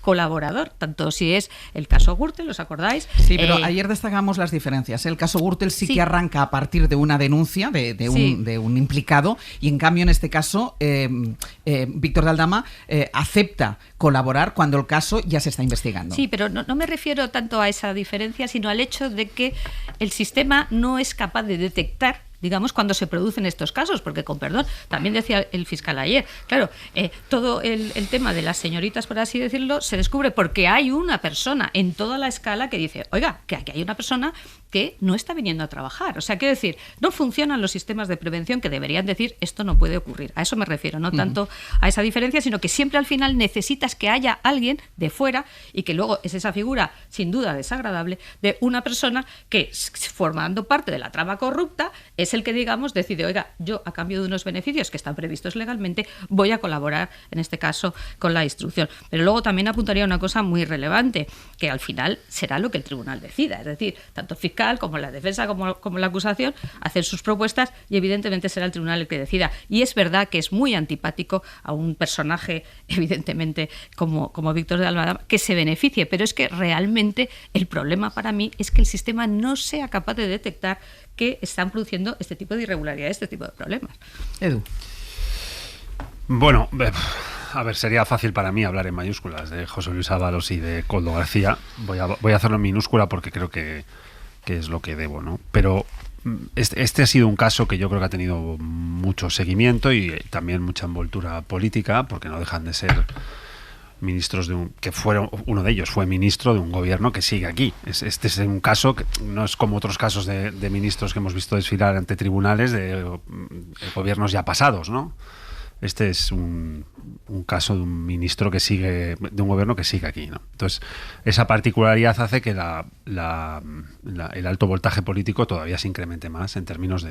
colaborador, tanto si es el caso Gürtel, ¿os acordáis? Sí, pero ayer destacamos las diferencias. El caso Gürtel sí que arranca a partir de una denuncia de un implicado, y en cambio en este caso Víctor de Aldama acepta colaborar cuando el caso ya se está investigando. Sí, pero no me refiero tanto a esa diferencia, sino al hecho de que el sistema no es capaz de detectar, digamos, cuando se producen estos casos, porque, con perdón, también decía el fiscal ayer, claro, todo el tema de las señoritas, por así decirlo, se descubre porque hay una persona en toda la escala que dice, oiga, que aquí hay una persona que no está viniendo a trabajar. O sea, quiero decir, no funcionan los sistemas de prevención que deberían decir esto no puede ocurrir. A eso me refiero, no tanto a esa diferencia, sino que siempre al final necesitas que haya alguien de fuera y que luego es esa figura, sin duda desagradable, de una persona que, formando parte de la trama corrupta, es el que, digamos, decide, oiga, yo a cambio de unos beneficios que están previstos legalmente voy a colaborar, en este caso, con la instrucción. Pero luego también apuntaría una cosa muy relevante, que al final será lo que el tribunal decida. Es decir, tanto el fiscal como la defensa como la acusación hacen sus propuestas y evidentemente será el tribunal el que decida. Y es verdad que es muy antipático a un personaje, evidentemente, como Víctor de Aldama, que se beneficie, pero es que realmente el problema para mí es que el sistema no sea capaz de detectar que están produciendo este tipo de irregularidades, este tipo de problemas. Edu. Bueno, a ver, sería fácil para mí hablar en mayúsculas de José Luis Ábalos y de Koldo García. Voy a hacerlo en minúscula porque creo que es lo que debo, ¿no? Pero este ha sido un caso que yo creo que ha tenido mucho seguimiento y también mucha envoltura política, porque no dejan de ser ministros uno de ellos fue ministro de un gobierno que sigue aquí. Este es un caso que no es como otros casos de ministros que hemos visto desfilar ante tribunales de gobiernos ya pasados, ¿no? Este es un caso de un ministro que sigue, de un gobierno que sigue aquí, ¿no? Entonces, esa particularidad hace que el alto voltaje político todavía se incremente más en términos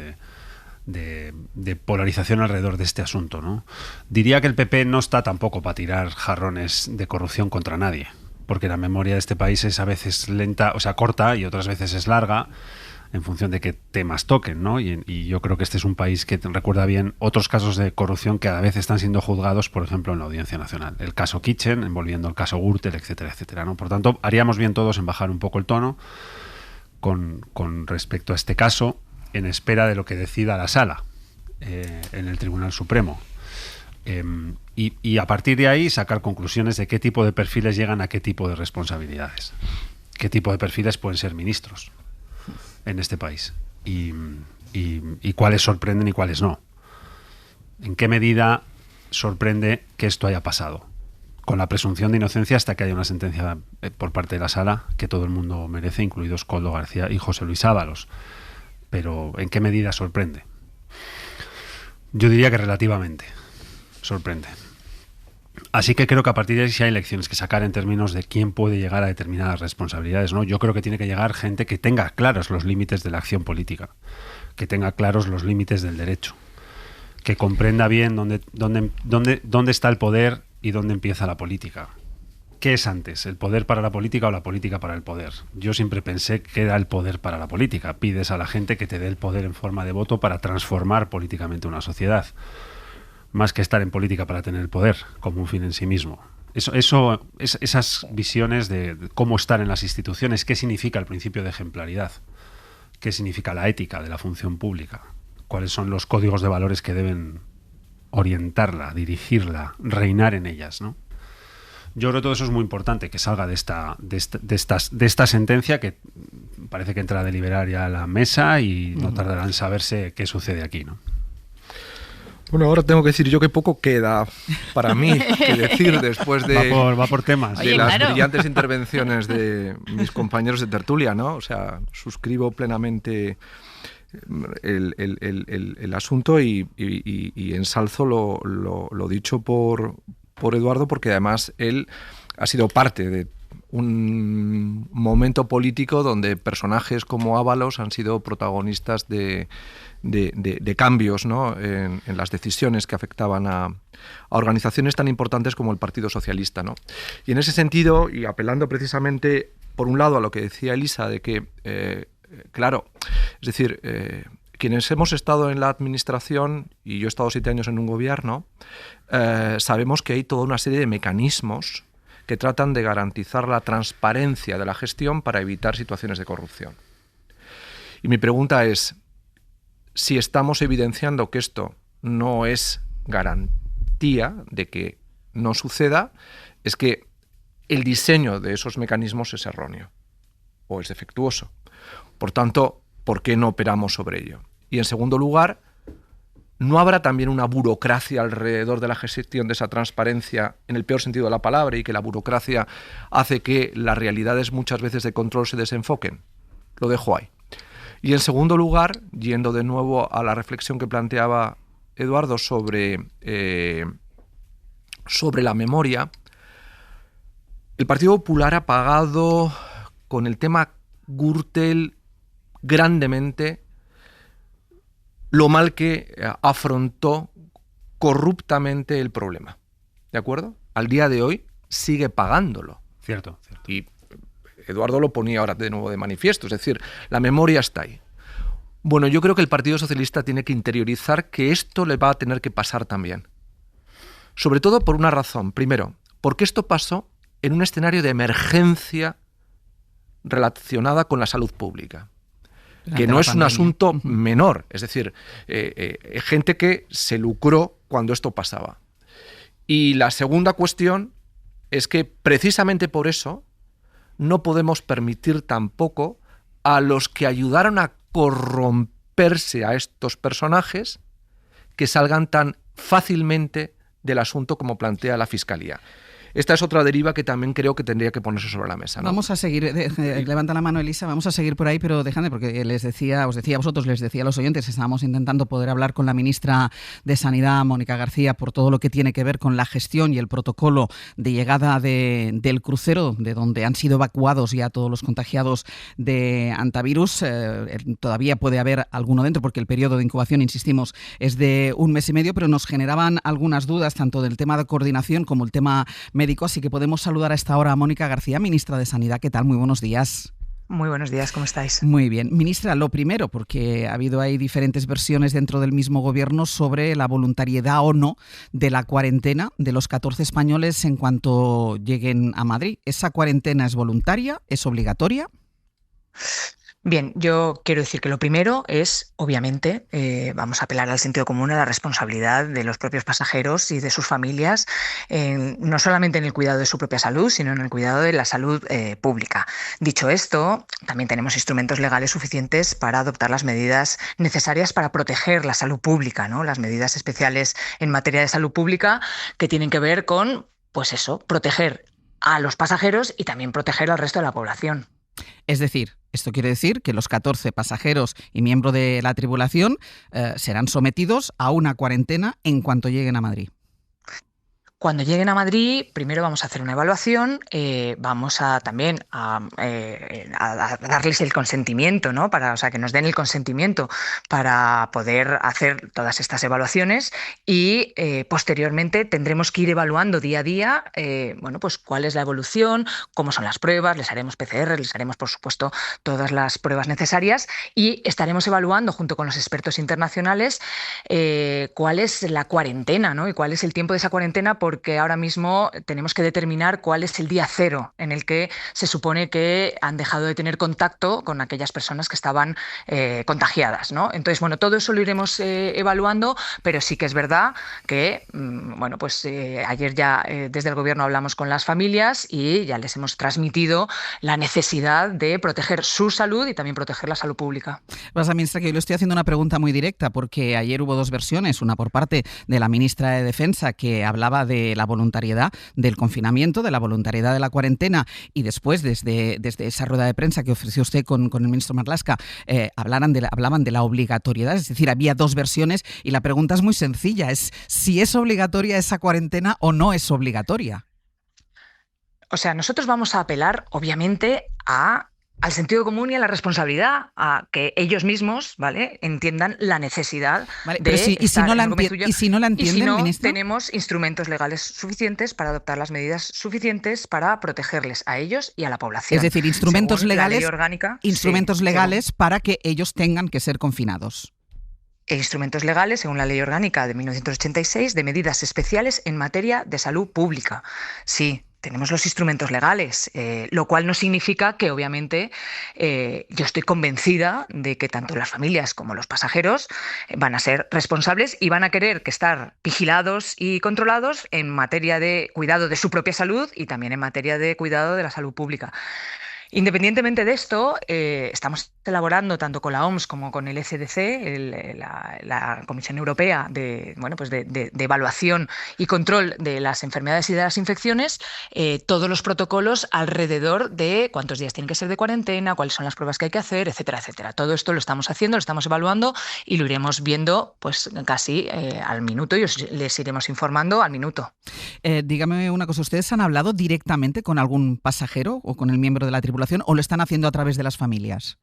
de polarización alrededor de este asunto, ¿no? Diría que el PP no está tampoco para tirar jarrones de corrupción contra nadie, porque la memoria de este país es a veces lenta, o sea, corta, y otras veces es larga, en función de qué temas toquen, ¿no? Y yo creo que este es un país que recuerda bien otros casos de corrupción que a veces están siendo juzgados, por ejemplo, en la Audiencia Nacional. El caso Kitchen, envolviendo el caso Gürtel, etcétera, etcétera, ¿no? Por tanto, haríamos bien todos en bajar un poco el tono con respecto a este caso, en espera de lo que decida la Sala en el Tribunal Supremo. Y a partir de ahí sacar conclusiones de qué tipo de perfiles llegan a qué tipo de responsabilidades. Qué tipo de perfiles pueden ser ministros en este país y cuáles sorprenden y cuáles no. ¿En qué medida sorprende que esto haya pasado? Con la presunción de inocencia hasta que haya una sentencia por parte de la Sala que todo el mundo merece, incluidos Koldo García y José Luis Ábalos. Pero ¿en qué medida sorprende? Yo diría que relativamente sorprende. Así que creo que a partir de ahí sí hay lecciones que sacar en términos de quién puede llegar a determinadas responsabilidades, ¿no? Yo creo que tiene que llegar gente que tenga claros los límites de la acción política, que tenga claros los límites del derecho, que comprenda bien dónde está el poder y dónde empieza la política. ¿Qué es antes, el poder para la política o la política para el poder? Yo siempre pensé que era el poder para la política. Pides a la gente que te dé el poder en forma de voto para transformar políticamente una sociedad, más que estar en política para tener el poder como un fin en sí mismo. Esas visiones de cómo estar en las instituciones, qué significa el principio de ejemplaridad, qué significa la ética de la función pública, cuáles son los códigos de valores que deben orientarla, dirigirla, reinar en ellas, ¿no? Yo creo que todo eso es muy importante, que salga de esta sentencia, que parece que entra a deliberar ya a la mesa y no tardará en saberse qué sucede aquí, ¿no? Bueno, ahora tengo que decir yo que poco queda para mí que decir después de, va por temas. de las brillantes intervenciones de mis compañeros de tertulia, ¿no? O sea, suscribo plenamente el asunto y ensalzo lo dicho por Eduardo, porque además él ha sido parte de un momento político donde personajes como Ábalos han sido protagonistas de cambios, ¿no?, en las decisiones que afectaban a organizaciones tan importantes como el Partido Socialista, ¿no? Y en ese sentido, y apelando precisamente, por un lado, a lo que decía Elisa, de que, claro, es decir, quienes hemos estado en la administración, y yo he estado 7 años en un gobierno, sabemos que hay toda una serie de mecanismos que tratan de garantizar la transparencia de la gestión para evitar situaciones de corrupción. Y mi pregunta es, si estamos evidenciando que esto no es garantía de que no suceda, es que el diseño de esos mecanismos es erróneo o es defectuoso. Por tanto, ¿por qué no operamos sobre ello? Y en segundo lugar, ¿no habrá también una burocracia alrededor de la gestión de esa transparencia en el peor sentido de la palabra y que la burocracia hace que las realidades muchas veces de control se desenfoquen? Lo dejo ahí. Y en segundo lugar, yendo de nuevo a la reflexión que planteaba Eduardo sobre la memoria, el Partido Popular ha pagado con el tema Gürtel grandemente lo mal que afrontó corruptamente el problema. ¿De acuerdo? Al día de hoy sigue pagándolo. Cierto. Y Eduardo lo ponía ahora de nuevo de manifiesto, es decir, la memoria está ahí. Bueno, yo creo que el Partido Socialista tiene que interiorizar que esto le va a tener que pasar también. Sobre todo por una razón. Primero, porque esto pasó en un escenario de emergencia relacionada con la salud pública, que no es un asunto menor, es decir, gente que se lucró cuando esto pasaba. Y la segunda cuestión es que precisamente por eso no podemos permitir tampoco a los que ayudaron a corromperse a estos personajes que salgan tan fácilmente del asunto como plantea la Fiscalía. Esta es otra deriva que también creo que tendría que ponerse sobre la mesa, ¿no? Vamos a seguir, levanta la mano Elisa, vamos a seguir por ahí, pero déjame, porque os decía a vosotros, les decía a los oyentes, estábamos intentando poder hablar con la ministra de Sanidad, Mónica García, por todo lo que tiene que ver con la gestión y el protocolo de llegada del crucero, de donde han sido evacuados ya todos los contagiados de antivirus. Todavía puede haber alguno dentro, porque el periodo de incubación, insistimos, es de 1 mes y medio, pero nos generaban algunas dudas, tanto del tema de coordinación como el tema médico, así que podemos saludar a esta hora a Mónica García, ministra de Sanidad. ¿Qué tal? Muy buenos días. Muy buenos días, ¿cómo estáis? Muy bien. Ministra, lo primero, porque ha habido ahí diferentes versiones dentro del mismo gobierno sobre la voluntariedad o no de la cuarentena de los 14 españoles en cuanto lleguen a Madrid. ¿Esa cuarentena es voluntaria? ¿Es obligatoria? Bien, yo quiero decir que lo primero es, obviamente, vamos a apelar al sentido común, a la responsabilidad de los propios pasajeros y de sus familias, no solamente en el cuidado de su propia salud, sino en el cuidado de la salud pública. Dicho esto, también tenemos instrumentos legales suficientes para adoptar las medidas necesarias para proteger la salud pública, ¿no? Las medidas especiales en materia de salud pública que tienen que ver con, pues eso, proteger a los pasajeros y también proteger al resto de la población. Es decir, esto quiere decir que los 14 pasajeros y miembros de la tripulación serán sometidos a una cuarentena en cuanto lleguen a Madrid. Cuando lleguen a Madrid, primero vamos a hacer una evaluación, vamos a también a darles el consentimiento, ¿no? O sea, que nos den el consentimiento para poder hacer todas estas evaluaciones y posteriormente tendremos que ir evaluando día a día, bueno, pues cuál es la evolución, cómo son las pruebas, les haremos PCR, les haremos, por supuesto, todas las pruebas necesarias y estaremos evaluando junto con los expertos internacionales cuál es la cuarentena, ¿no? Y cuál es el tiempo de esa cuarentena, porque ahora mismo tenemos que determinar cuál es el día cero en el que se supone que han dejado de tener contacto con aquellas personas que estaban contagiadas, ¿no? Entonces, bueno, todo eso lo iremos evaluando, pero sí que es verdad que, bueno, pues ayer ya desde el Gobierno hablamos con las familias y ya les hemos transmitido la necesidad de proteger su salud y también proteger la salud pública. Pasa, ministra, que yo le estoy haciendo una pregunta muy directa, porque ayer hubo 2 versiones, una por parte de la ministra de Defensa, que hablaba de la voluntariedad del confinamiento, de la voluntariedad de la cuarentena, y después, desde esa rueda de prensa que ofreció usted con el ministro Marlaska, hablaban de la obligatoriedad, es decir, había 2 versiones, y la pregunta es muy sencilla, es si es obligatoria esa cuarentena o no es obligatoria. O sea, nosotros vamos a apelar, obviamente, al sentido común y a la responsabilidad, a que ellos mismos, ¿vale?, entiendan la necesidad de si no la entienden, ministro, tenemos instrumentos legales suficientes para adoptar las medidas suficientes para protegerles a ellos y a la población. Es decir, instrumentos legales, sí, para que ellos tengan que ser confinados. Instrumentos legales, según la Ley Orgánica de 1986, de medidas especiales en materia de salud pública. Sí, tenemos los instrumentos legales, lo cual no significa que, obviamente, yo estoy convencida de que tanto las familias como los pasajeros van a ser responsables y van a querer que estar vigilados y controlados en materia de cuidado de su propia salud y también en materia de cuidado de la salud pública. Independientemente de esto, estamos elaborando tanto con la OMS como con el ECDC, la Comisión Europea de evaluación y control de las enfermedades y de las infecciones, todos los protocolos alrededor de cuántos días tienen que ser de cuarentena, cuáles son las pruebas que hay que hacer, etcétera, etcétera. Todo esto lo estamos haciendo, lo estamos evaluando y lo iremos viendo pues casi al minuto y les iremos informando al minuto. Dígame una cosa, ¿ustedes han hablado directamente con algún pasajero o con el miembro de la tripulación o lo están haciendo a través de las familias?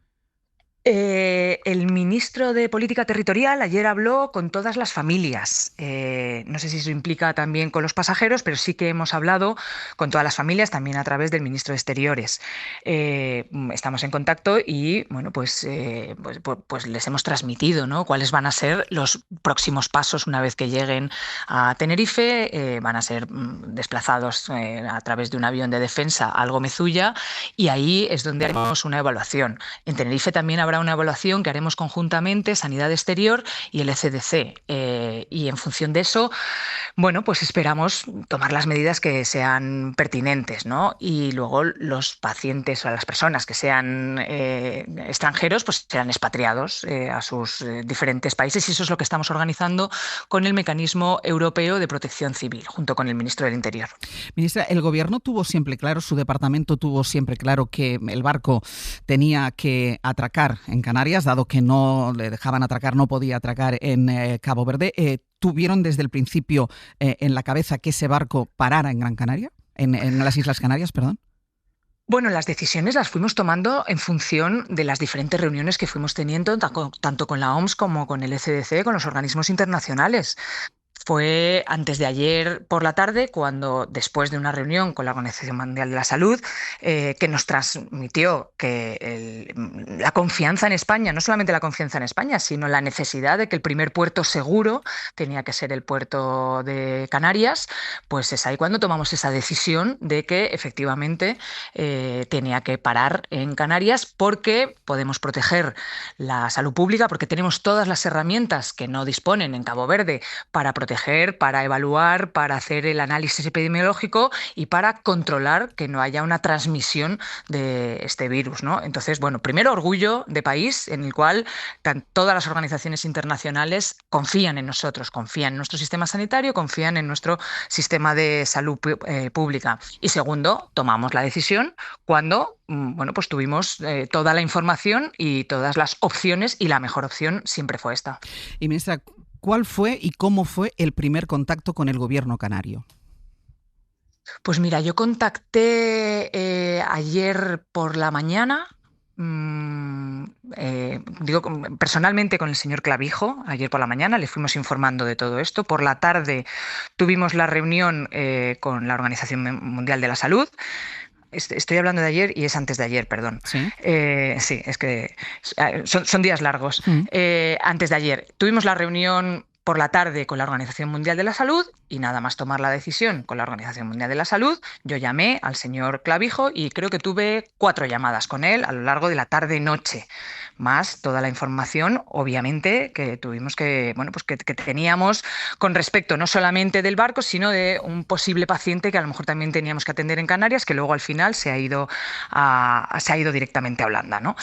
El ministro de Política Territorial ayer habló con todas las familias. No sé si eso implica también con los pasajeros, pero sí que hemos hablado con todas las familias, también a través del ministro de Exteriores. Estamos en contacto y bueno, pues les hemos transmitido, ¿no?, cuáles van a ser los próximos pasos una vez que lleguen a Tenerife. Van a ser desplazados a través de un avión de defensa al Gómez Ulla y ahí es donde haremos una evaluación. En Tenerife también habrá una evaluación que haremos conjuntamente Sanidad Exterior y el ECDC, y en función de eso, bueno, pues esperamos tomar las medidas que sean pertinentes, ¿no? Y luego los pacientes o las personas que sean extranjeros, pues serán expatriados a sus diferentes países y eso es lo que estamos organizando con el Mecanismo Europeo de Protección Civil, junto con el Ministro del Interior. Ministra, el Gobierno tuvo siempre claro, su departamento tuvo siempre claro que el barco tenía que atracar en Canarias, dado que no le dejaban atracar, no podía atracar en Cabo Verde. ¿Tuvieron desde el principio en la cabeza que ese barco parara en Gran Canaria? En las Islas Canarias, perdón. Bueno, las decisiones las fuimos tomando en función de las diferentes reuniones que fuimos teniendo, tanto con la OMS como con el ECDC, con los organismos internacionales. Fue antes de ayer por la tarde cuando, después de una reunión con la Organización Mundial de la Salud, que nos transmitió que la confianza en España, no solamente la confianza en España, sino la necesidad de que el primer puerto seguro tenía que ser el puerto de Canarias, pues es ahí cuando tomamos esa decisión de que efectivamente tenía que parar en Canarias porque podemos proteger la salud pública, porque tenemos todas las herramientas que no disponen en Cabo Verde para proteger, para evaluar, para hacer el análisis epidemiológico y para controlar que no haya una transmisión de este virus, ¿no? Entonces, bueno, primero orgullo de país en el cual todas las organizaciones internacionales confían en nosotros, confían en nuestro sistema sanitario, confían en nuestro sistema de salud pública. Y segundo, tomamos la decisión cuando pues tuvimos toda la información y todas las opciones y la mejor opción siempre fue esta. Y ministra, ¿cuál fue y cómo fue el primer contacto con el gobierno canario? Pues mira, yo contacté ayer por la mañana, personalmente con el señor Clavijo, ayer por la mañana le fuimos informando de todo esto. Por la tarde tuvimos la reunión con la Organización Mundial de la Salud. Estoy hablando de ayer y es antes de ayer, perdón. Sí, sí, es que son días largos. Antes de ayer tuvimos la reunión por la tarde con la Organización Mundial de la Salud y nada más tomar la decisión con la Organización Mundial de la Salud, yo llamé al señor Clavijo y creo que tuve 4 llamadas con él a lo largo de la tarde-noche, más toda la información, obviamente, que tuvimos que teníamos con respecto no solamente del barco, sino de un posible paciente que a lo mejor también teníamos que atender en Canarias, que luego al final se ha ido directamente a Holanda, ¿no?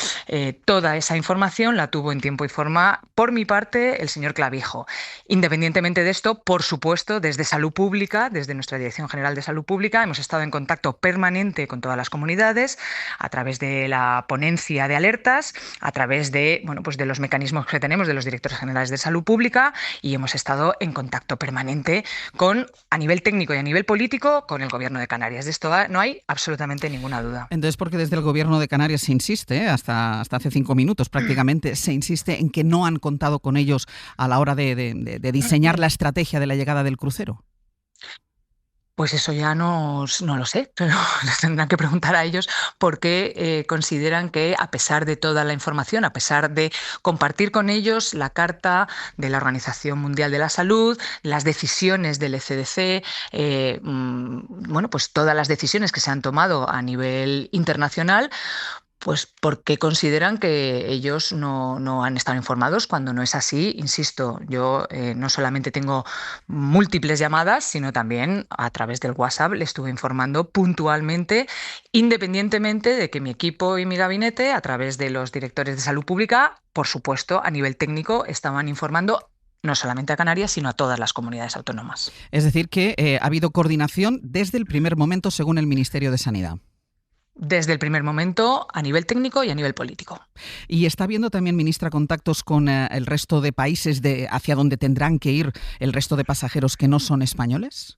Toda esa información la tuvo en tiempo y forma, por mi parte, el señor Clavijo. Independientemente de esto, por supuesto, desde Salud Pública, desde nuestra Dirección General de Salud Pública, hemos estado en contacto permanente con todas las comunidades a través de la ponencia de alertas, a través de, pues de los mecanismos que tenemos de los directores generales de Salud Pública, y hemos estado en contacto permanente a nivel técnico y a nivel político con el Gobierno de Canarias. De esto no hay absolutamente ninguna duda. Entonces, porque desde el Gobierno de Canarias se insiste, hasta hace 5 minutos prácticamente, se insiste en que no han contado con ellos a la hora de diseñar la estrategia de la llegada del crucero. Pues eso ya no lo sé, pero les tendrán que preguntar a ellos por qué consideran que, a pesar de toda la información, a pesar de compartir con ellos la Carta de la Organización Mundial de la Salud, las decisiones del ECDC, pues todas las decisiones que se han tomado a nivel internacional, pues porque consideran que ellos no han estado informados, cuando no es así. Insisto, yo no solamente tengo múltiples llamadas, sino también a través del WhatsApp le estuve informando puntualmente, independientemente de que mi equipo y mi gabinete, a través de los directores de Salud Pública, por supuesto, a nivel técnico, estaban informando no solamente a Canarias, sino a todas las comunidades autónomas. Es decir, que ha habido coordinación desde el primer momento, según el Ministerio de Sanidad. Desde el primer momento, a nivel técnico y a nivel político. ¿Y está habiendo también, ministra, contactos con el resto de países hacia donde tendrán que ir el resto de pasajeros que no son españoles?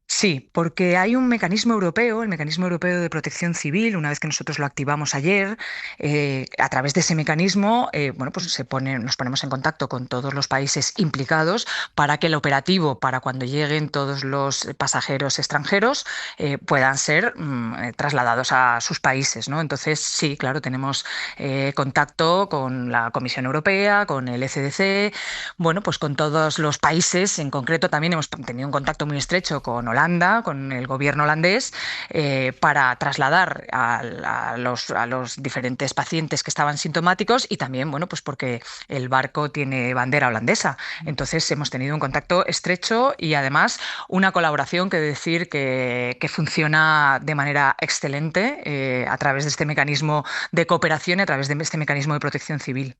Sí, porque hay un mecanismo europeo, el Mecanismo Europeo de Protección Civil. Una vez que nosotros lo activamos ayer, a través de ese mecanismo, nos ponemos en contacto con todos los países implicados para que el operativo, para cuando lleguen todos los pasajeros extranjeros, puedan ser trasladados a sus países, ¿no? Entonces, sí, claro, tenemos contacto con la Comisión Europea, con el ECDC, pues con todos los países. En concreto, también hemos tenido un contacto muy estrecho con Holanda, con el gobierno holandés, para trasladar a los diferentes pacientes que estaban sintomáticos, y también, pues porque el barco tiene bandera holandesa. Entonces hemos tenido un contacto estrecho y además una colaboración que funciona de manera excelente a través de este mecanismo de cooperación y a través de este mecanismo de protección civil.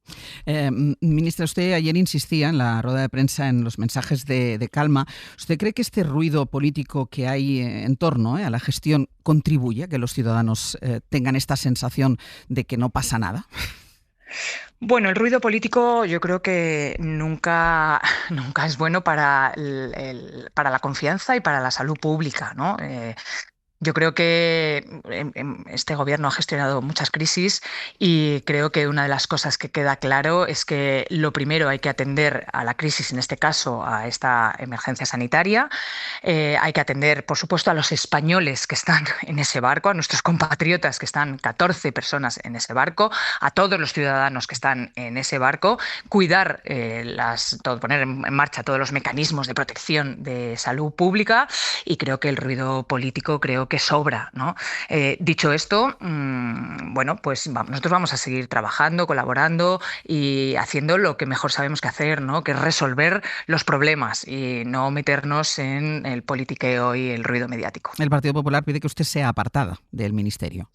Ministra, usted ayer insistía en la rueda de prensa en los mensajes de calma. ¿Usted cree que este ruido político que hay en torno a la gestión contribuye a que los ciudadanos tengan esta sensación de que no pasa nada? Bueno, el ruido político yo creo que nunca es bueno para la confianza y para la salud pública, ¿no? Yo creo que este gobierno ha gestionado muchas crisis, y creo que una de las cosas que queda claro es que lo primero, hay que atender a la crisis, en este caso a esta emergencia sanitaria. Hay que atender, por supuesto, a los españoles que están en ese barco, a nuestros compatriotas, que están 14 personas en ese barco, a todos los ciudadanos que están en ese barco, cuidar, poner en marcha todos los mecanismos de protección de salud pública, y creo que el ruido político que sobra, ¿no? Dicho esto, nosotros vamos a seguir trabajando, colaborando y haciendo lo que mejor sabemos que hacer, ¿no? Que es resolver los problemas y no meternos en el politiqueo y el ruido mediático. El Partido Popular pide que usted sea apartada del ministerio.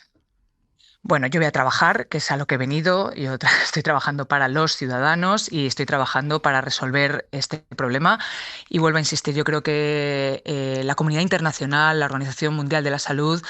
Bueno, yo voy a trabajar, que es a lo que he venido. Yo estoy trabajando para los ciudadanos y estoy trabajando para resolver este problema. Y vuelvo a insistir, yo creo que la comunidad internacional, la Organización Mundial de la Salud,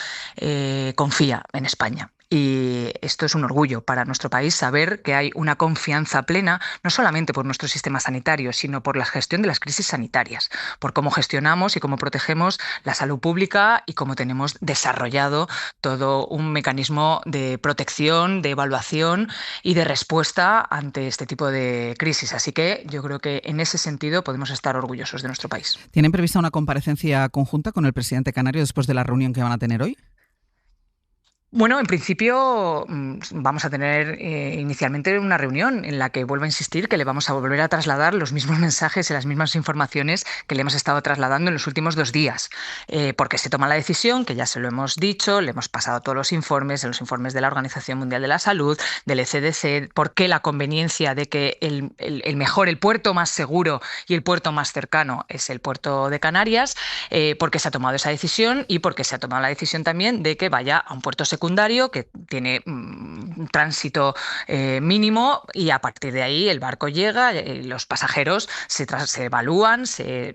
confía en España. Y esto es un orgullo para nuestro país, saber que hay una confianza plena, no solamente por nuestro sistema sanitario, sino por la gestión de las crisis sanitarias, por cómo gestionamos y cómo protegemos la salud pública, y cómo tenemos desarrollado todo un mecanismo de protección, de evaluación y de respuesta ante este tipo de crisis. Así que yo creo que en ese sentido podemos estar orgullosos de nuestro país. ¿Tienen prevista una comparecencia conjunta con el presidente canario después de la reunión que van a tener hoy? Bueno, en principio vamos a tener inicialmente una reunión en la que, vuelvo a insistir, que le vamos a volver a trasladar los mismos mensajes y las mismas informaciones que le hemos estado trasladando en los últimos 2 días, porque se toma la decisión, que ya se lo hemos dicho, le hemos pasado todos los informes de la Organización Mundial de la Salud, del ECDC, por qué la conveniencia de que el puerto más seguro y el puerto más cercano es el puerto de Canarias, porque se ha tomado esa decisión, y porque se ha tomado la decisión también de que vaya a un puerto seguro secundario que tiene tránsito mínimo, y a partir de ahí el barco llega, los pasajeros se evalúan, se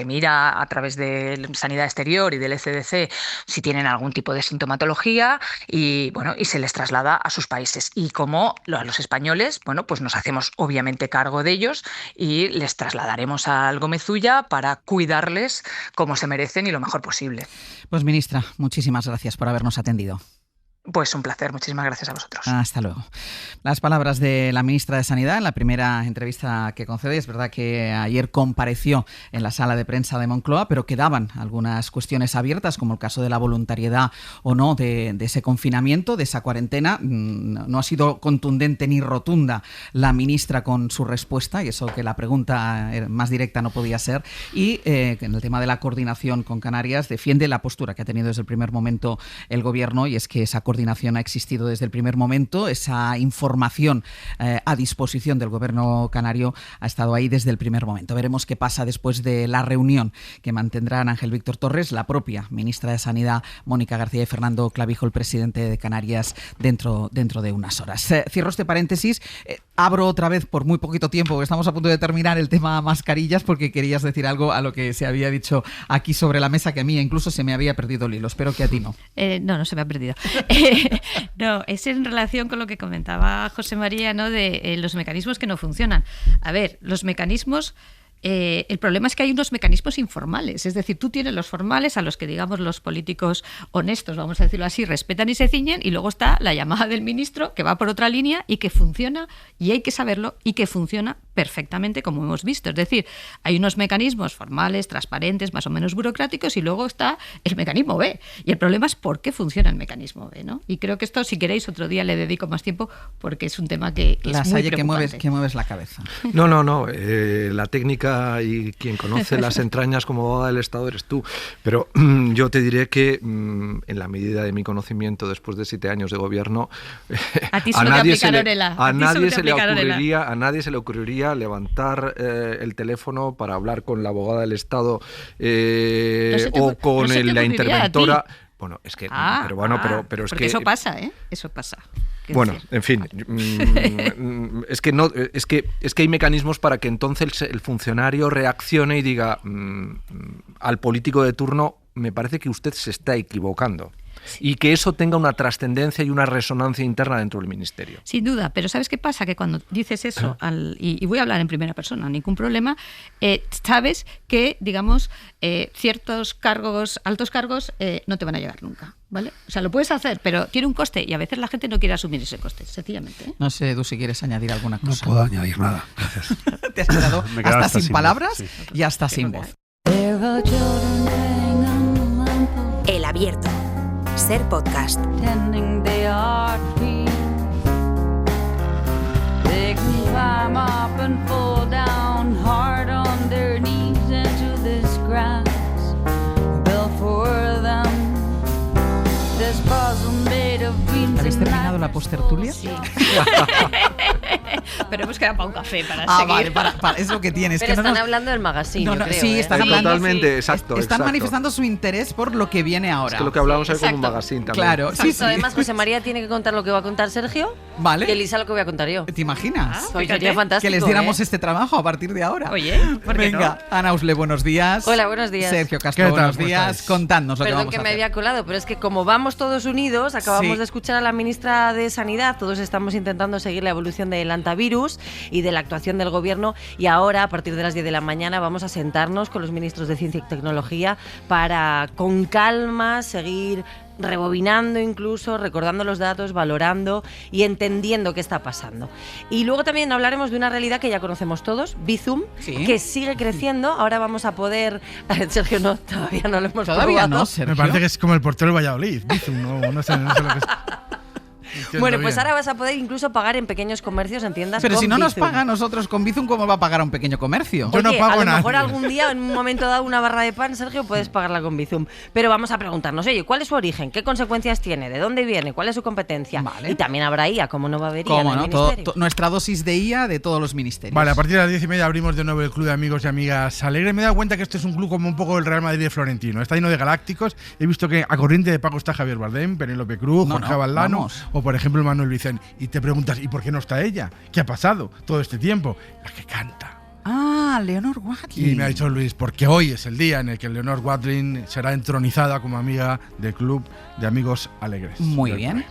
mira a través de Sanidad Exterior y del ECDC si tienen algún tipo de sintomatología y se les traslada a sus países. Y como a los españoles, pues nos hacemos obviamente cargo de ellos y les trasladaremos a Algomezulla para cuidarles como se merecen y lo mejor posible. Pues ministra, muchísimas gracias por habernos atendido. Pues un placer, muchísimas gracias a vosotros. Hasta luego. Las palabras de la ministra de Sanidad en la primera entrevista que concede. Es verdad que ayer compareció en la sala de prensa de Moncloa, pero quedaban algunas cuestiones abiertas, como el caso de la voluntariedad o no de ese confinamiento, de esa cuarentena. No ha sido contundente ni rotunda la ministra con su respuesta, y eso que la pregunta más directa no podía ser. Y en el tema de la coordinación con Canarias defiende la postura que ha tenido desde el primer momento el Gobierno, y es que esa coordinación ha existido desde el primer momento, esa información a disposición del Gobierno canario ha estado ahí desde el primer momento. Veremos qué pasa después de la reunión que mantendrán Ángel Víctor Torres, la propia ministra de Sanidad Mónica García y Fernando Clavijo, el presidente de Canarias, dentro de unas horas. Cierro este paréntesis, abro otra vez por muy poquito tiempo, porque estamos a punto de terminar el tema mascarillas, porque querías decir algo a lo que se había dicho aquí sobre la mesa, que a mí incluso se me había perdido el hilo. Espero que a ti no. No se me ha perdido. No, es en relación con lo que comentaba José María, ¿no? De los mecanismos que no funcionan. A ver, los mecanismos... el problema es que hay unos mecanismos informales, es decir, tú tienes los formales a los que, digamos, los políticos honestos, vamos a decirlo así, respetan y se ciñen, y luego está la llamada del ministro que va por otra línea y que funciona, y hay que saberlo, y que funciona perfectamente, como hemos visto. Es decir, hay unos mecanismos formales, transparentes, más o menos burocráticos, y luego está el mecanismo B. Y el problema es por qué funciona el mecanismo B, ¿no? Y creo que esto, si queréis, otro día le dedico más tiempo, porque es un tema que es muy preocupante. Que mueves la cabeza. No. La técnica y quien conoce las entrañas como abogada del Estado eres tú. Pero yo te diré que en la medida de mi conocimiento después de 7 años de gobierno, a nadie se le ocurriría levantar el teléfono para hablar con la abogada del Estado o con la interventora. Bueno, es que, pero es que eso pasa, eso pasa. Bueno, en fin, es que hay mecanismos para que entonces el funcionario reaccione y diga al político de turno: me parece que usted se está equivocando. Sí. Y que eso tenga una trascendencia y una resonancia interna dentro del ministerio. Sin duda, pero ¿sabes qué pasa? Que cuando dices eso, y voy a hablar en primera persona, ningún problema, sabes que, digamos, ciertos cargos, altos cargos, no te van a llegar nunca, ¿vale? O sea, lo puedes hacer, pero tiene un coste, y a veces la gente no quiere asumir ese coste, sencillamente, ¿eh? No sé, Edu, si quieres añadir alguna cosa. No puedo añadir nada, gracias. Te has quedado hasta sin palabras, sí, y hasta sin voz. El Abierto. Ser podcast. ¿Habéis terminado la postertulia? Sí. Pero hemos quedado para un café para Vale, seguir. es lo que tienes. Pero que están hablando del magazine, yo creo. Sí, están hablando. Totalmente, exacto. Están manifestando su interés por lo que viene ahora. Es que lo que hablamos es con un magazine también. Claro, sí. Además, José María tiene que contar lo que va a contar Sergio. Vale. Y Elisa lo que voy a contar yo. ¿Te imaginas? Pues sería fantástico. Que les diéramos este trabajo a partir de ahora. Oye, ¿por qué Venga, no? Ana Usle, buenos días. Hola, buenos días. Sergio Castro, buenos días. Contadnos lo que vamos a hacer. Perdón que me había colado, pero es que como vamos todos unidos, acabamos de escuchar a la ministra de Sanidad, todos estamos intentando seguir la evolución del antivirus y de la actuación del Gobierno, y ahora, a partir de las 10 de la mañana, vamos a sentarnos con los ministros de Ciencia y Tecnología para, con calma, seguir rebobinando, incluso recordando los datos, valorando y entendiendo qué está pasando. Y luego también hablaremos de una realidad que ya conocemos todos, Bizum, que sigue creciendo. Ahora vamos a poder... Sergio, no, todavía no lo hemos probado. No, Sergio. Me parece que es como el portero de Valladolid, Bizum, no sé lo que es. Bueno, pues ahora vas a poder incluso pagar en pequeños comercios, en tiendas. Pero con si no nos Bizum. paga a nosotros con Bizum, ¿cómo va a pagar a un pequeño comercio? Oye, a lo mejor algún día, en un momento dado, una barra de pan, Sergio, puedes pagarla con Bizum. Pero vamos a preguntarnos, oye, ¿cuál es su origen? ¿Qué consecuencias tiene? ¿De dónde viene? ¿Cuál es su competencia? Y también habrá IA, ¿cómo no va a haber IA en el ministerio? Nuestra dosis de IA de todos los ministerios. Vale, a partir de las 10:30 abrimos de nuevo el club de amigos y amigas Alegre. Me he dado cuenta que este es un club como un poco el Real Madrid de Florentino. Está lleno de galácticos. He visto que a corriente de pago está Javier Bardem, Penélope Cruz, Jorge Valdano o, por ejemplo, Manuel Vicent. Y te preguntas, ¿y por qué no está ella? ¿Qué ha pasado todo este tiempo? La que canta. Ah, Leonor Watling. Y me ha dicho Luis, porque hoy es el día en el que Leonor Watling será entronizada como amiga del club de amigos alegres. Muy bien.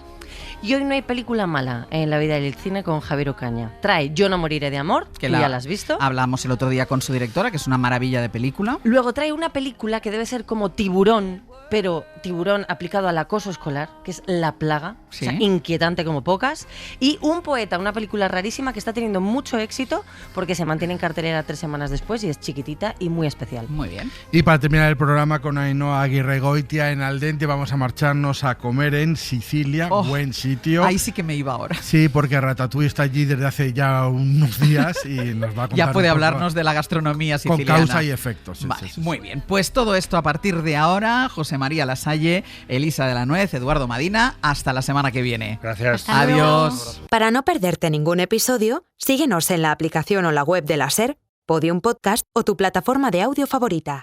Y hoy no hay película mala en la vida del cine con Javier Ocaña. Trae Yo no moriré de amor, que ya la has visto. Hablamos el otro día con su directora, que es una maravilla de película. Luego trae una película que debe ser como Tiburón, pero Tiburón aplicado al acoso escolar, que es La plaga, Sí. o sea, inquietante como pocas. Y Un poeta, una película rarísima que está teniendo mucho éxito porque se mantiene en cartelera 3 semanas después y es chiquitita y muy especial. Muy bien. Y para terminar el programa con Ainhoa Aguirregoitia en Aldente, vamos a marcharnos a comer en Sicilia, buen sitio. Ahí sí que me iba ahora. Sí, porque Ratatouille está allí desde hace ya unos días y nos va a contar Ya puede un poco hablarnos de la gastronomía con siciliana. causa y efecto. Sí, Vale, sí, sí. muy bien. Pues todo esto a partir de ahora. José María Lasalle, Elisa de la Nuez, Eduardo Madina. Hasta la semana que viene. Gracias. Adiós. Para no perderte ningún episodio, síguenos en la aplicación o la web de la SER, Podium Podcast o tu plataforma de audio favorita.